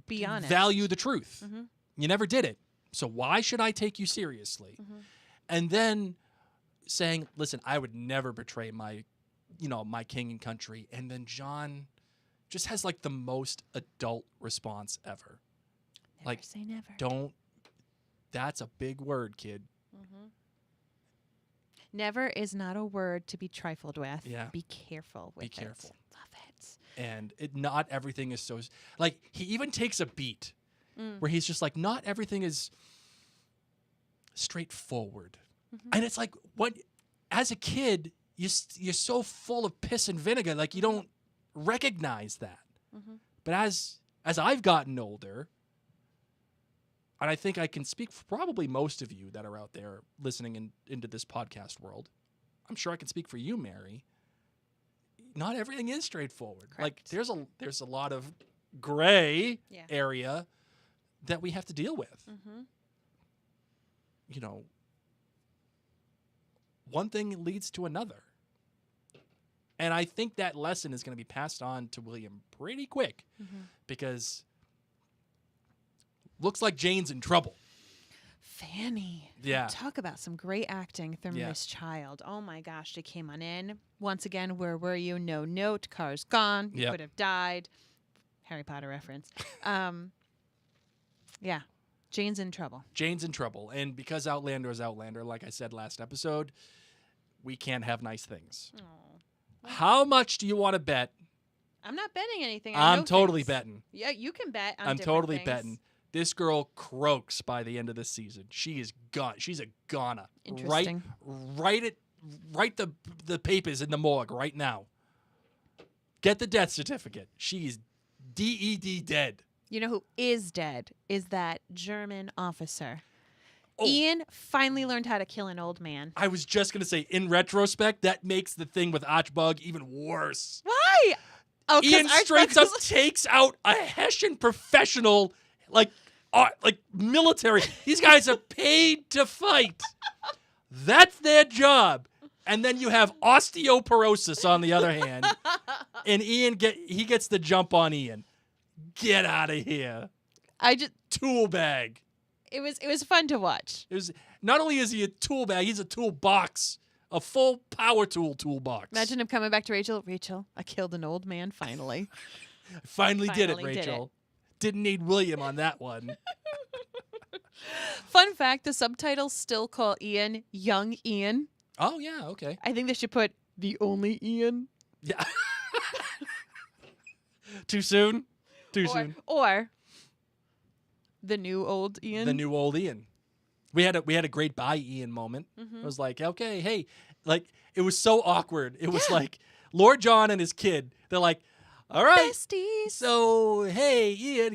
Speaker 1: be honest,
Speaker 2: value the truth.
Speaker 1: Mm-hmm.
Speaker 2: You never did it, so why should I take you seriously? Mm-hmm. And then saying, listen, I would never betray my king and country. And then John just has like the most adult response ever.
Speaker 1: Never say never.
Speaker 2: That's a big word, kid.
Speaker 1: Mm-hmm. Never is not a word to be trifled with.
Speaker 2: Yeah.
Speaker 1: Be careful with it.
Speaker 2: Be careful.
Speaker 1: Love it.
Speaker 2: And not everything is so, like, he even takes a beat where he's just like, not everything is straightforward. Mm-hmm. And it's like, what, as a kid, you're so full of piss and vinegar, like, you don't recognize that. Mm-hmm. But as I've gotten older, and I think I can speak for probably most of you that are out there listening into this podcast world, I'm sure I can speak for you, Mary. Not everything is straightforward.
Speaker 1: Correct.
Speaker 2: Like, there's a lot of gray area that we have to deal with.
Speaker 1: Mm-hmm.
Speaker 2: One thing leads to another. And I think that lesson is going to be passed on to William pretty quick, because looks like Jane's in trouble.
Speaker 1: Fanny.
Speaker 2: Yeah.
Speaker 1: Talk about some great acting from this child. Oh my gosh, she came on in. Once again, where were you? No note. Car's gone. You could have died. Harry Potter reference. Yeah. Jane's in trouble.
Speaker 2: Jane's in trouble. And because Outlander is Outlander, like I said last episode, we can't have nice things.
Speaker 1: Oh.
Speaker 2: How much do you want to bet?
Speaker 1: I'm not betting anything.
Speaker 2: I'm totally betting.
Speaker 1: Yeah, you can bet on
Speaker 2: I'm
Speaker 1: different
Speaker 2: totally
Speaker 1: things.
Speaker 2: betting. This girl croaks by the end of this season. She is gone. She's a goner.
Speaker 1: Interesting.
Speaker 2: write the papers in the morgue right now. Get the death certificate. She's dead dead.
Speaker 1: You know who is dead is that German officer.
Speaker 2: Oh.
Speaker 1: Ian finally learned how to kill an old man.
Speaker 2: I was just going to say, in retrospect, that makes the thing with Archbug even worse.
Speaker 1: Why? Oh,
Speaker 2: Ian straight up takes out a Hessian professional, like military. These guys are paid to fight. That's their job. And then you have osteoporosis on the other hand, and Ian gets the jump on Ian. Get out of here. Tool bag.
Speaker 1: It was fun to watch.
Speaker 2: It was not only is he a tool bag, he's a toolbox, a full power toolbox.
Speaker 1: Imagine him coming back to Rachel. Rachel, I killed an old man finally.
Speaker 2: Finally did it, Rachel. Didn't need William on that one.
Speaker 1: Fun fact: the subtitles still call Ian Young Ian.
Speaker 2: Oh yeah, okay.
Speaker 1: I think they should put the only Ian.
Speaker 2: Yeah. Too soon. Soon.
Speaker 1: Or the new old Ian.
Speaker 2: The new old Ian. We had a great bye Ian moment.
Speaker 1: Mm-hmm.
Speaker 2: It was like, okay, hey, like it was so awkward. It was like Lord John and his kid. They're like, all right,
Speaker 1: besties.
Speaker 2: So hey, Ian,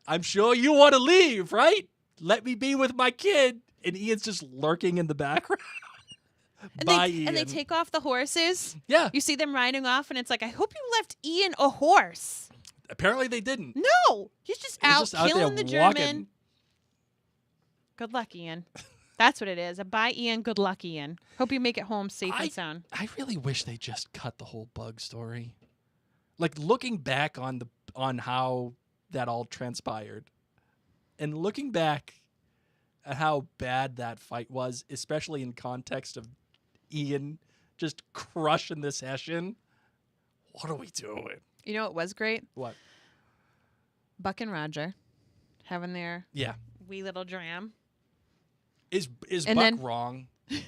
Speaker 2: I'm sure you want to leave, right? Let me be with my kid. And Ian's just lurking in the background.
Speaker 1: And they take off the horses.
Speaker 2: Yeah.
Speaker 1: You see them riding off, and it's like, I hope you left Ian a horse.
Speaker 2: Apparently they didn't.
Speaker 1: No, he's just out killing the German.
Speaker 2: Walking.
Speaker 1: Good luck, Ian. That's what it is. A bye, Ian. Good luck, Ian. Hope you make it home safe and sound.
Speaker 2: I really wish they just cut the whole bug story. Like looking back on how that all transpired, and looking back at how bad that fight was, especially in context of Ian just crushing this Hessian. What are we doing?
Speaker 1: You know what was great?
Speaker 2: What?
Speaker 1: Buck and Roger having their wee little dram.
Speaker 2: Is
Speaker 1: and
Speaker 2: Buck
Speaker 1: then,
Speaker 2: wrong?
Speaker 1: And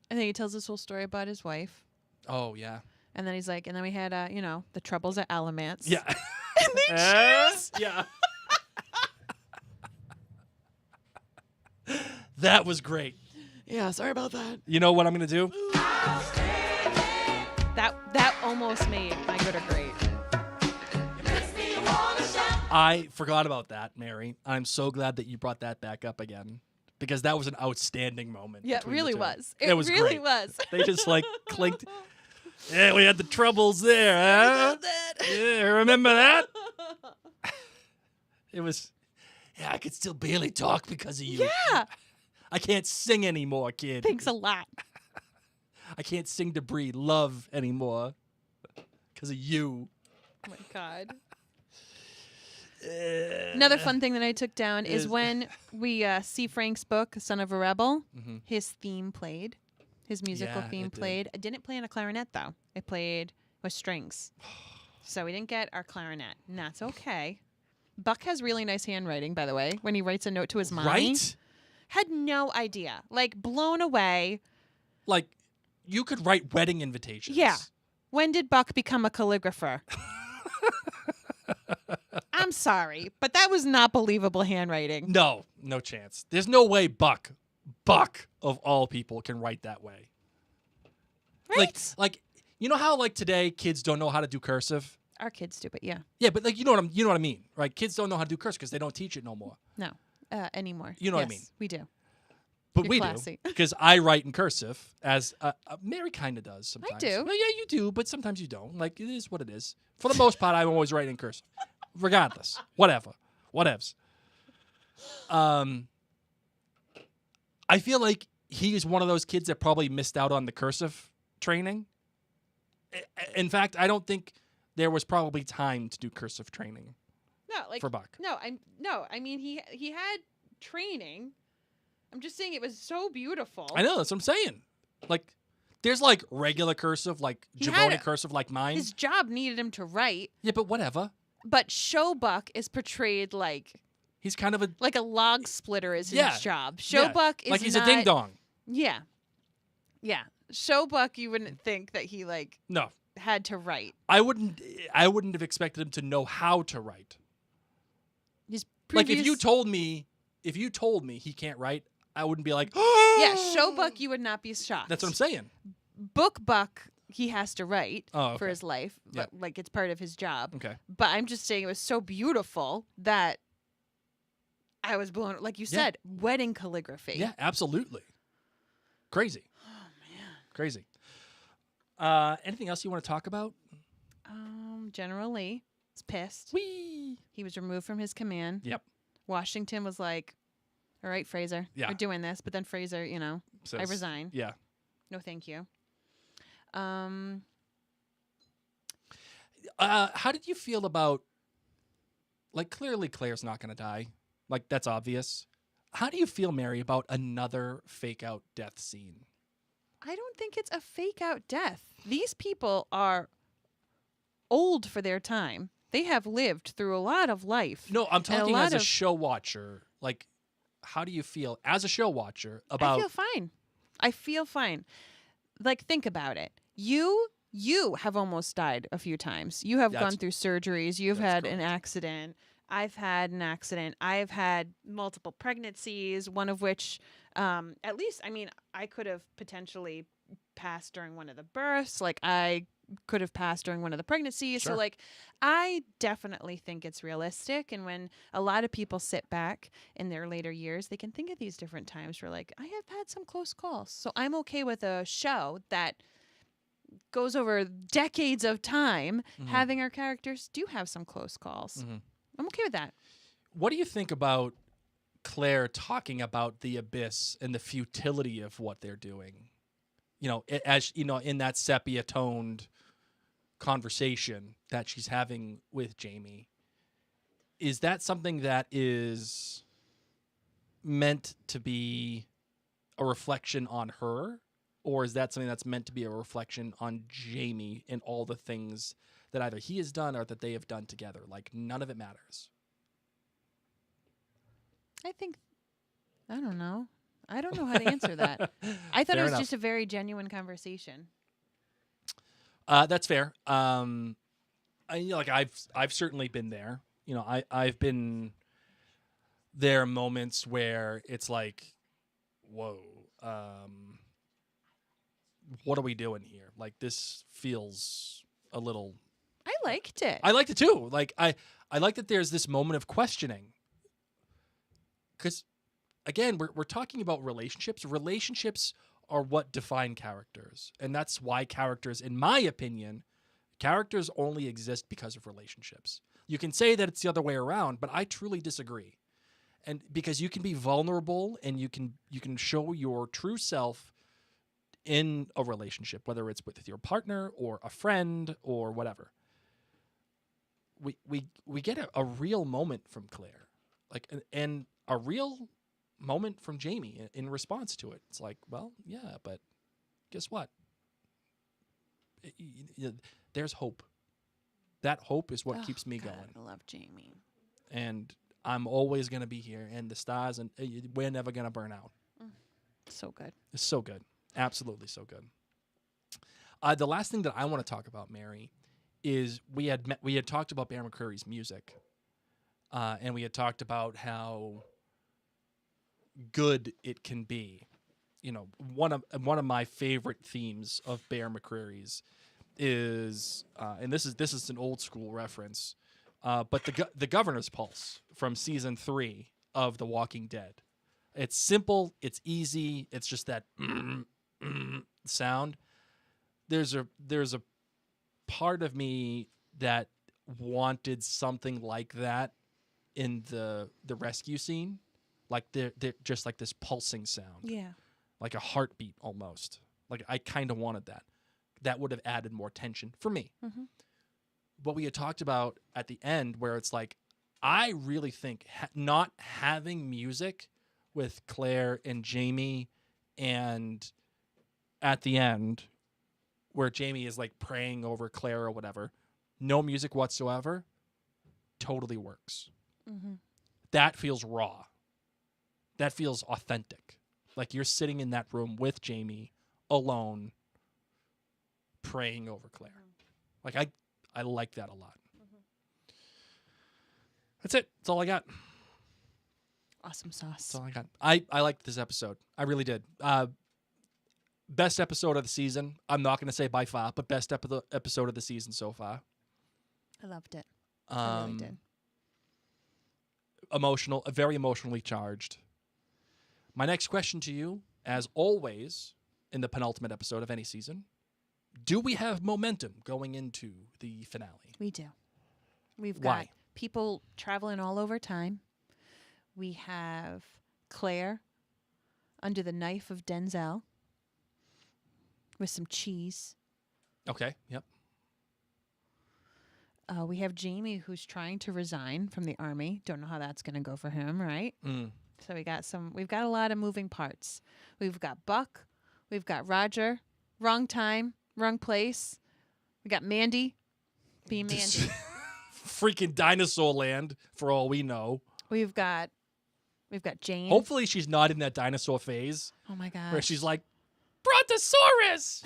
Speaker 1: then he tells this whole story about his wife.
Speaker 2: Oh, yeah.
Speaker 1: And then he's like, and then we had, the troubles at Alamance.
Speaker 2: Yeah.
Speaker 1: And they choose.
Speaker 2: Yeah. That was great.
Speaker 1: Yeah, sorry about that.
Speaker 2: You know what I'm going to do?
Speaker 1: That almost made my good or great.
Speaker 2: I forgot about that, Mary. I'm so glad that you brought that back up again, because that was an outstanding moment.
Speaker 1: Yeah, it really was.
Speaker 2: It was
Speaker 1: really
Speaker 2: great.
Speaker 1: was.
Speaker 2: They just clinked. Yeah, we had the troubles there, huh? Yeah, remember that? It was. Yeah, I could still barely talk because of you.
Speaker 1: Yeah.
Speaker 2: I can't sing anymore, kid.
Speaker 1: Thanks a lot.
Speaker 2: I can't sing to breed love anymore because of you.
Speaker 1: Oh my God. Another fun thing that I took down is when we see Frank's book, Son of a Rebel, his theme played. His musical theme played. It didn't play on a clarinet, though. It played with strings. So we didn't get our clarinet, and that's okay. Buck has really nice handwriting, by the way, when he writes a note to his mommy.
Speaker 2: Right?
Speaker 1: Had no idea. Like, blown away.
Speaker 2: Like, you could write wedding invitations.
Speaker 1: Yeah. When did Buck become a calligrapher? I'm sorry, but that was not believable handwriting.
Speaker 2: No chance. There's no way Buck of all people can write that way.
Speaker 1: Right?
Speaker 2: Like you know how like today kids don't know how to do cursive?
Speaker 1: Our kids do, but yeah.
Speaker 2: Yeah, but like you know what I mean, right? Kids don't know how to do cursive because they don't teach it no more.
Speaker 1: No, anymore.
Speaker 2: You know what I mean?
Speaker 1: We do.
Speaker 2: But
Speaker 1: You're
Speaker 2: we
Speaker 1: classy.
Speaker 2: do because I write in cursive, as Mary kind of does sometimes.
Speaker 1: I do.
Speaker 2: Well, yeah, you do, but sometimes you don't. Like it is what it is. For the most part, I'm always writing in cursive, regardless. Whatevs. I feel like he is one of those kids that probably missed out on the cursive training. In fact, I don't think there was probably time to do cursive training.
Speaker 1: No, like
Speaker 2: for Buck.
Speaker 1: I mean he had training. I'm just saying it was so beautiful.
Speaker 2: I know, that's what I'm saying. Like there's like regular cursive, like jabroni cursive like mine.
Speaker 1: His job needed him to write.
Speaker 2: Yeah, but whatever.
Speaker 1: But Show Buck is portrayed like
Speaker 2: he's kind of
Speaker 1: a log splitter is his job. Show Buck is
Speaker 2: like he's
Speaker 1: not,
Speaker 2: a ding dong.
Speaker 1: Yeah. Yeah. Show Buck, you wouldn't think that he
Speaker 2: no
Speaker 1: had to write.
Speaker 2: I wouldn't have expected him to know how to write.
Speaker 1: His
Speaker 2: like if you told me he can't write, I wouldn't be like,
Speaker 1: Yeah, show Buck, you would not be shocked.
Speaker 2: That's what I'm saying.
Speaker 1: Book Buck, he has to write
Speaker 2: for
Speaker 1: his life.
Speaker 2: Yeah.
Speaker 1: Like, it's part of his job.
Speaker 2: Okay.
Speaker 1: But I'm just saying it was so beautiful that I was blown. Like you said, wedding calligraphy.
Speaker 2: Yeah, absolutely. Crazy.
Speaker 1: Oh, man.
Speaker 2: Crazy. Anything else you want to talk about?
Speaker 1: General Lee is pissed.
Speaker 2: Whee!
Speaker 1: He was removed from his command.
Speaker 2: Yep.
Speaker 1: Washington was like, all right, Fraser,
Speaker 2: Yeah.
Speaker 1: we're doing this. But then Fraser, I resign.
Speaker 2: Yeah.
Speaker 1: No, thank you.
Speaker 2: How did you feel about, like, clearly Claire's not going to die. Like, that's obvious. How do you feel, Mary, about another fake out death scene?
Speaker 1: I don't think it's a fake out death. These people are old for their time. They have lived through a lot of life.
Speaker 2: No, I'm talking as a show watcher. Like, how do you feel as a show watcher about...
Speaker 1: I feel fine. Like, think about it. You have almost died a few times. You have gone through surgeries. You've had an accident. I've had an accident. I've had multiple pregnancies, one of which, at least, I could have potentially passed during one of the births. Like, I could have passed during one of the pregnancies.
Speaker 2: Sure.
Speaker 1: So, like, I definitely think it's realistic. And when a lot of people sit back in their later years, they can think of these different times where, like, I have had some close calls. So I'm okay with a show that goes over decades of time, having our characters do have some close calls.
Speaker 2: Mm-hmm.
Speaker 1: I'm okay with that.
Speaker 2: What do you think about Claire talking about the abyss and the futility of what they're doing? As in that sepia toned conversation that she's having with Jamie. Is that something that is meant to be a reflection on her? Or is that something that's meant to be a reflection on Jamie and all the things that either he has done or that they have done together? Like, none of it matters.
Speaker 1: I don't know. I don't know how to answer that. I thought
Speaker 2: Fair
Speaker 1: it was
Speaker 2: enough.
Speaker 1: just a very genuine conversation.
Speaker 2: That's fair. I've certainly been there. I've been there moments where it's like, whoa, what are we doing here? Like, this feels a little...
Speaker 1: I liked it.
Speaker 2: I liked it too. Like, I like that there's this moment of questioning. Because, again, we're talking about relationships. Relationships are what define characters. And that's why characters, in my opinion, characters only exist because of relationships. You can say that it's the other way around, but I truly disagree. And because you can be vulnerable and you can show your true self in a relationship, whether it's with your partner or a friend or whatever. We get a real moment from Claire, and a real moment from Jamie in response to it. It's like, well, yeah, but guess what? There's hope. That hope is what keeps me going.
Speaker 1: I love Jamie.
Speaker 2: And I'm always going to be here, and the stars, and we're never going to burn out.
Speaker 1: So good.
Speaker 2: It's so good. Absolutely so good. The last thing that I want to talk about, Mary, is we had talked about Bear McCreary's music, and we had talked about how good it can be. One of my favorite themes of Bear McCreary's is, and this is an old school reference, but the Governor's Pulse from season 3 of The Walking Dead. It's simple, it's easy, it's just that sound. There's a part of me that wanted something like that in the rescue scene, like they're just like this pulsing sound,
Speaker 1: Yeah.
Speaker 2: like a heartbeat almost. Like, I kind of wanted that. That would have added more tension for me.
Speaker 1: Mm-hmm.
Speaker 2: What we had talked about at the end, where it's like, I really think not having music with Claire and Jamie, and at the end where Jamie is like praying over Claire or whatever, no music whatsoever, totally works.
Speaker 1: Mm-hmm.
Speaker 2: That feels raw. That feels authentic. Like, you're sitting in that room with Jamie alone praying over Claire. Like, I like that a lot. That's it. That's all I got.
Speaker 1: Awesome sauce.
Speaker 2: That's all I got. I liked this episode. I really did. Best episode of the season. I'm not going to say by far, but best episode of the season so far.
Speaker 1: I loved it. I really did.
Speaker 2: Emotional, very emotionally charged. My next question to you, as always, in the penultimate episode of any season, do we have momentum going into the finale?
Speaker 1: We do. We've got people traveling all over time. We have Claire under the knife of Denzel with some cheese.
Speaker 2: Okay, yep.
Speaker 1: We have Jamie, who's trying to resign from the army. Don't know how that's going to go for him, right? So we've got a lot of moving parts. We've got Buck. We've got Roger. Wrong time, wrong place. We got Mandy being Mandy.
Speaker 2: Freaking dinosaur land, for all we know.
Speaker 1: We've got Jane.
Speaker 2: Hopefully she's not in that dinosaur phase.
Speaker 1: Oh my god.
Speaker 2: Where she's like, Brontosaurus!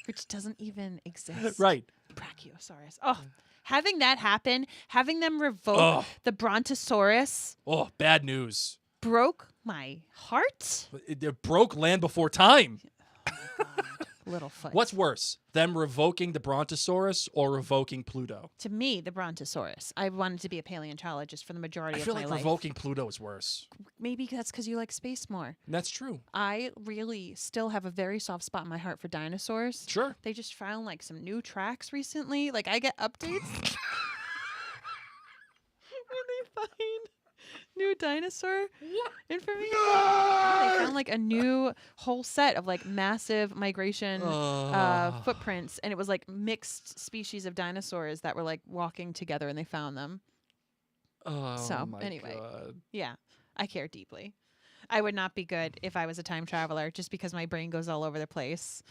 Speaker 1: Which doesn't even exist.
Speaker 2: Right.
Speaker 1: Brachiosaurus. Oh, having that happen, having them revoke the Brontosaurus.
Speaker 2: Oh, bad news.
Speaker 1: Broke my heart.
Speaker 2: It broke Land Before Time.
Speaker 1: Oh my god. Littlefoot.
Speaker 2: What's worse, them revoking the Brontosaurus or revoking Pluto?
Speaker 1: To me, the Brontosaurus. I wanted to be a paleontologist for the majority of my life.
Speaker 2: I feel like revoking Pluto is worse.
Speaker 1: Maybe that's because you like space more.
Speaker 2: That's true.
Speaker 1: I really still have a very soft spot in my heart for dinosaurs.
Speaker 2: Sure.
Speaker 1: They just found like some new tracks recently. Like I get updates when they find new dinosaur information. They found like a new whole set of like massive migration footprints, and it was like mixed species of dinosaurs that were like walking together, and they found them.
Speaker 2: Oh,
Speaker 1: Yeah, I care deeply. I would not be good if I was a time traveler, just because my brain goes all over the place.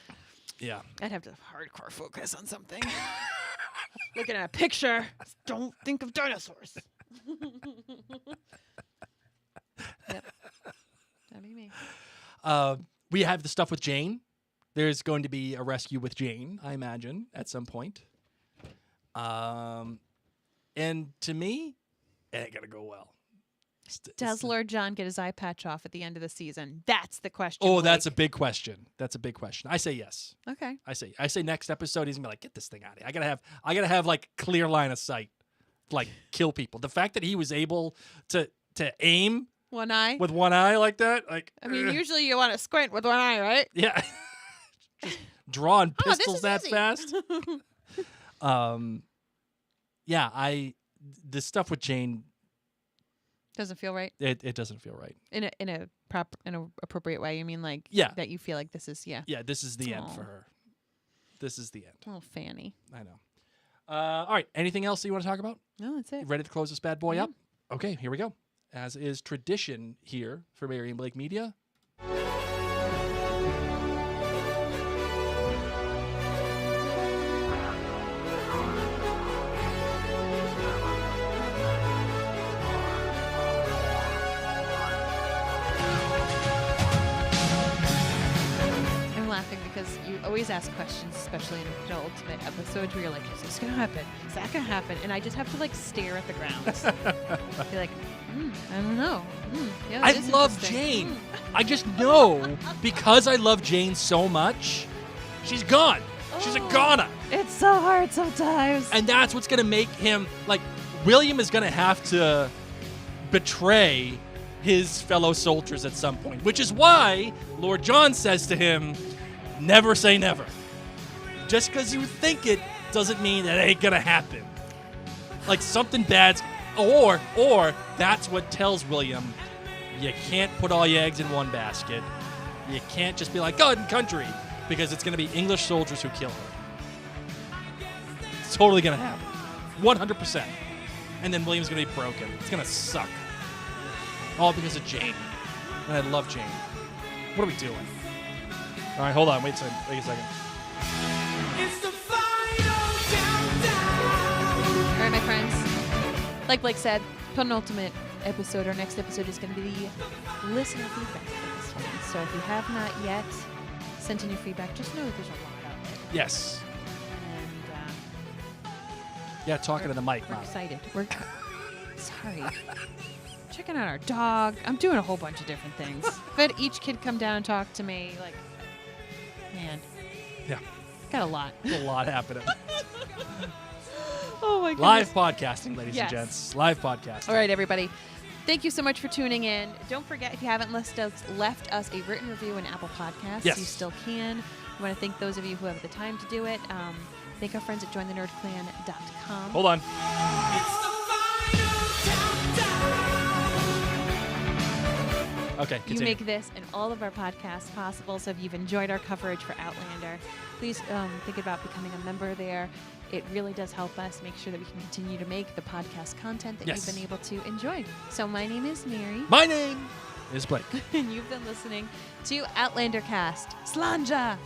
Speaker 2: Yeah,
Speaker 1: I'd have to hardcore focus on something. Looking at a picture, don't think of dinosaurs. Yep. That'd be me.
Speaker 2: We have the stuff with Jane. There's going to be a rescue with Jane, I imagine, at some point. And to me, it ain't gonna go well.
Speaker 1: Does Lord John get his eye patch off at the end of the season? That's the question.
Speaker 2: Oh, that's a big question. That's a big question. I say yes.
Speaker 1: Okay.
Speaker 2: I say next episode he's gonna be like, get this thing out of here. I gotta have like clear line of sight, like kill people. The fact that he was able to aim
Speaker 1: one eye
Speaker 2: with one eye like that, like
Speaker 1: I mean, usually you want to squint with one eye, right?
Speaker 2: Yeah. Just drawing pistols that fast. Yeah, the stuff with Jane
Speaker 1: doesn't feel right.
Speaker 2: It doesn't feel right.
Speaker 1: In a appropriate way. You mean like that you feel like this is
Speaker 2: Yeah, this is the end for her. This is the end.
Speaker 1: Oh, Fanny.
Speaker 2: I know. All right. Anything else that you want to talk about?
Speaker 1: No, that's it.
Speaker 2: You ready to close this bad boy up? Okay, here we go. As is tradition here for Mary and Blake Media.
Speaker 1: I'm laughing because you always ask questions, especially in the ultimate episodes where you're like, is this going to happen? Is that going to happen? And I just have to like stare at the ground. Be like, I don't know. Yeah,
Speaker 2: I love Jane. I just know because I love Jane so much, she's gone. She's a goner.
Speaker 1: It's so hard sometimes.
Speaker 2: And that's what's going to make him, like, William is going to have to betray his fellow soldiers at some point, which is why Lord John says to him, never say never. Just because you think it doesn't mean that it ain't going to happen. Like, something bad's... Or that's what tells William, you can't put all your eggs in one basket. You can't just be like, God and country, because it's going to be English soldiers who kill her. It's totally going to happen. 100%. And then William's going to be broken. It's going to suck. All because of Jane. And I love Jane. What are we doing? All right, hold on. Wait a second.
Speaker 5: It's the final countdown.
Speaker 1: All right, my friends. Like Blake said, penultimate episode, our next episode is going to be the listener feedback for this one. So if you have not yet sent in your feedback, just know that there's a lot out there.
Speaker 2: Yes.
Speaker 1: And
Speaker 2: Yeah, talking to the mic,
Speaker 1: we're
Speaker 2: Mom.
Speaker 1: excited. Sorry. checking out our dog. I'm doing a whole bunch of different things. But each kid come down and talk to me. Like, man.
Speaker 2: Yeah.
Speaker 1: Got a lot.
Speaker 2: A lot happening.
Speaker 1: Oh, my goodness.
Speaker 2: Live podcasting, ladies
Speaker 1: Yes.
Speaker 2: and gents. Live podcasting.
Speaker 1: All right, everybody. Thank you so much for tuning in. Don't forget, if you haven't left us a written review in Apple Podcasts,
Speaker 2: Yes.
Speaker 1: you still can. I want to thank those of you who have the time to do it. Thank our friends at jointhenerdclan.com.
Speaker 2: Hold on. Okay, continue.
Speaker 1: You make this and all of our podcasts possible. So if you've enjoyed our coverage for Outlander, please think about becoming a member there. It really does help us make sure that we can continue to make the podcast content that
Speaker 2: Yes.
Speaker 1: you've been able to enjoy. So my name is Mary.
Speaker 2: My name is Blake.
Speaker 1: And you've been listening to Outlander Cast. Slanja!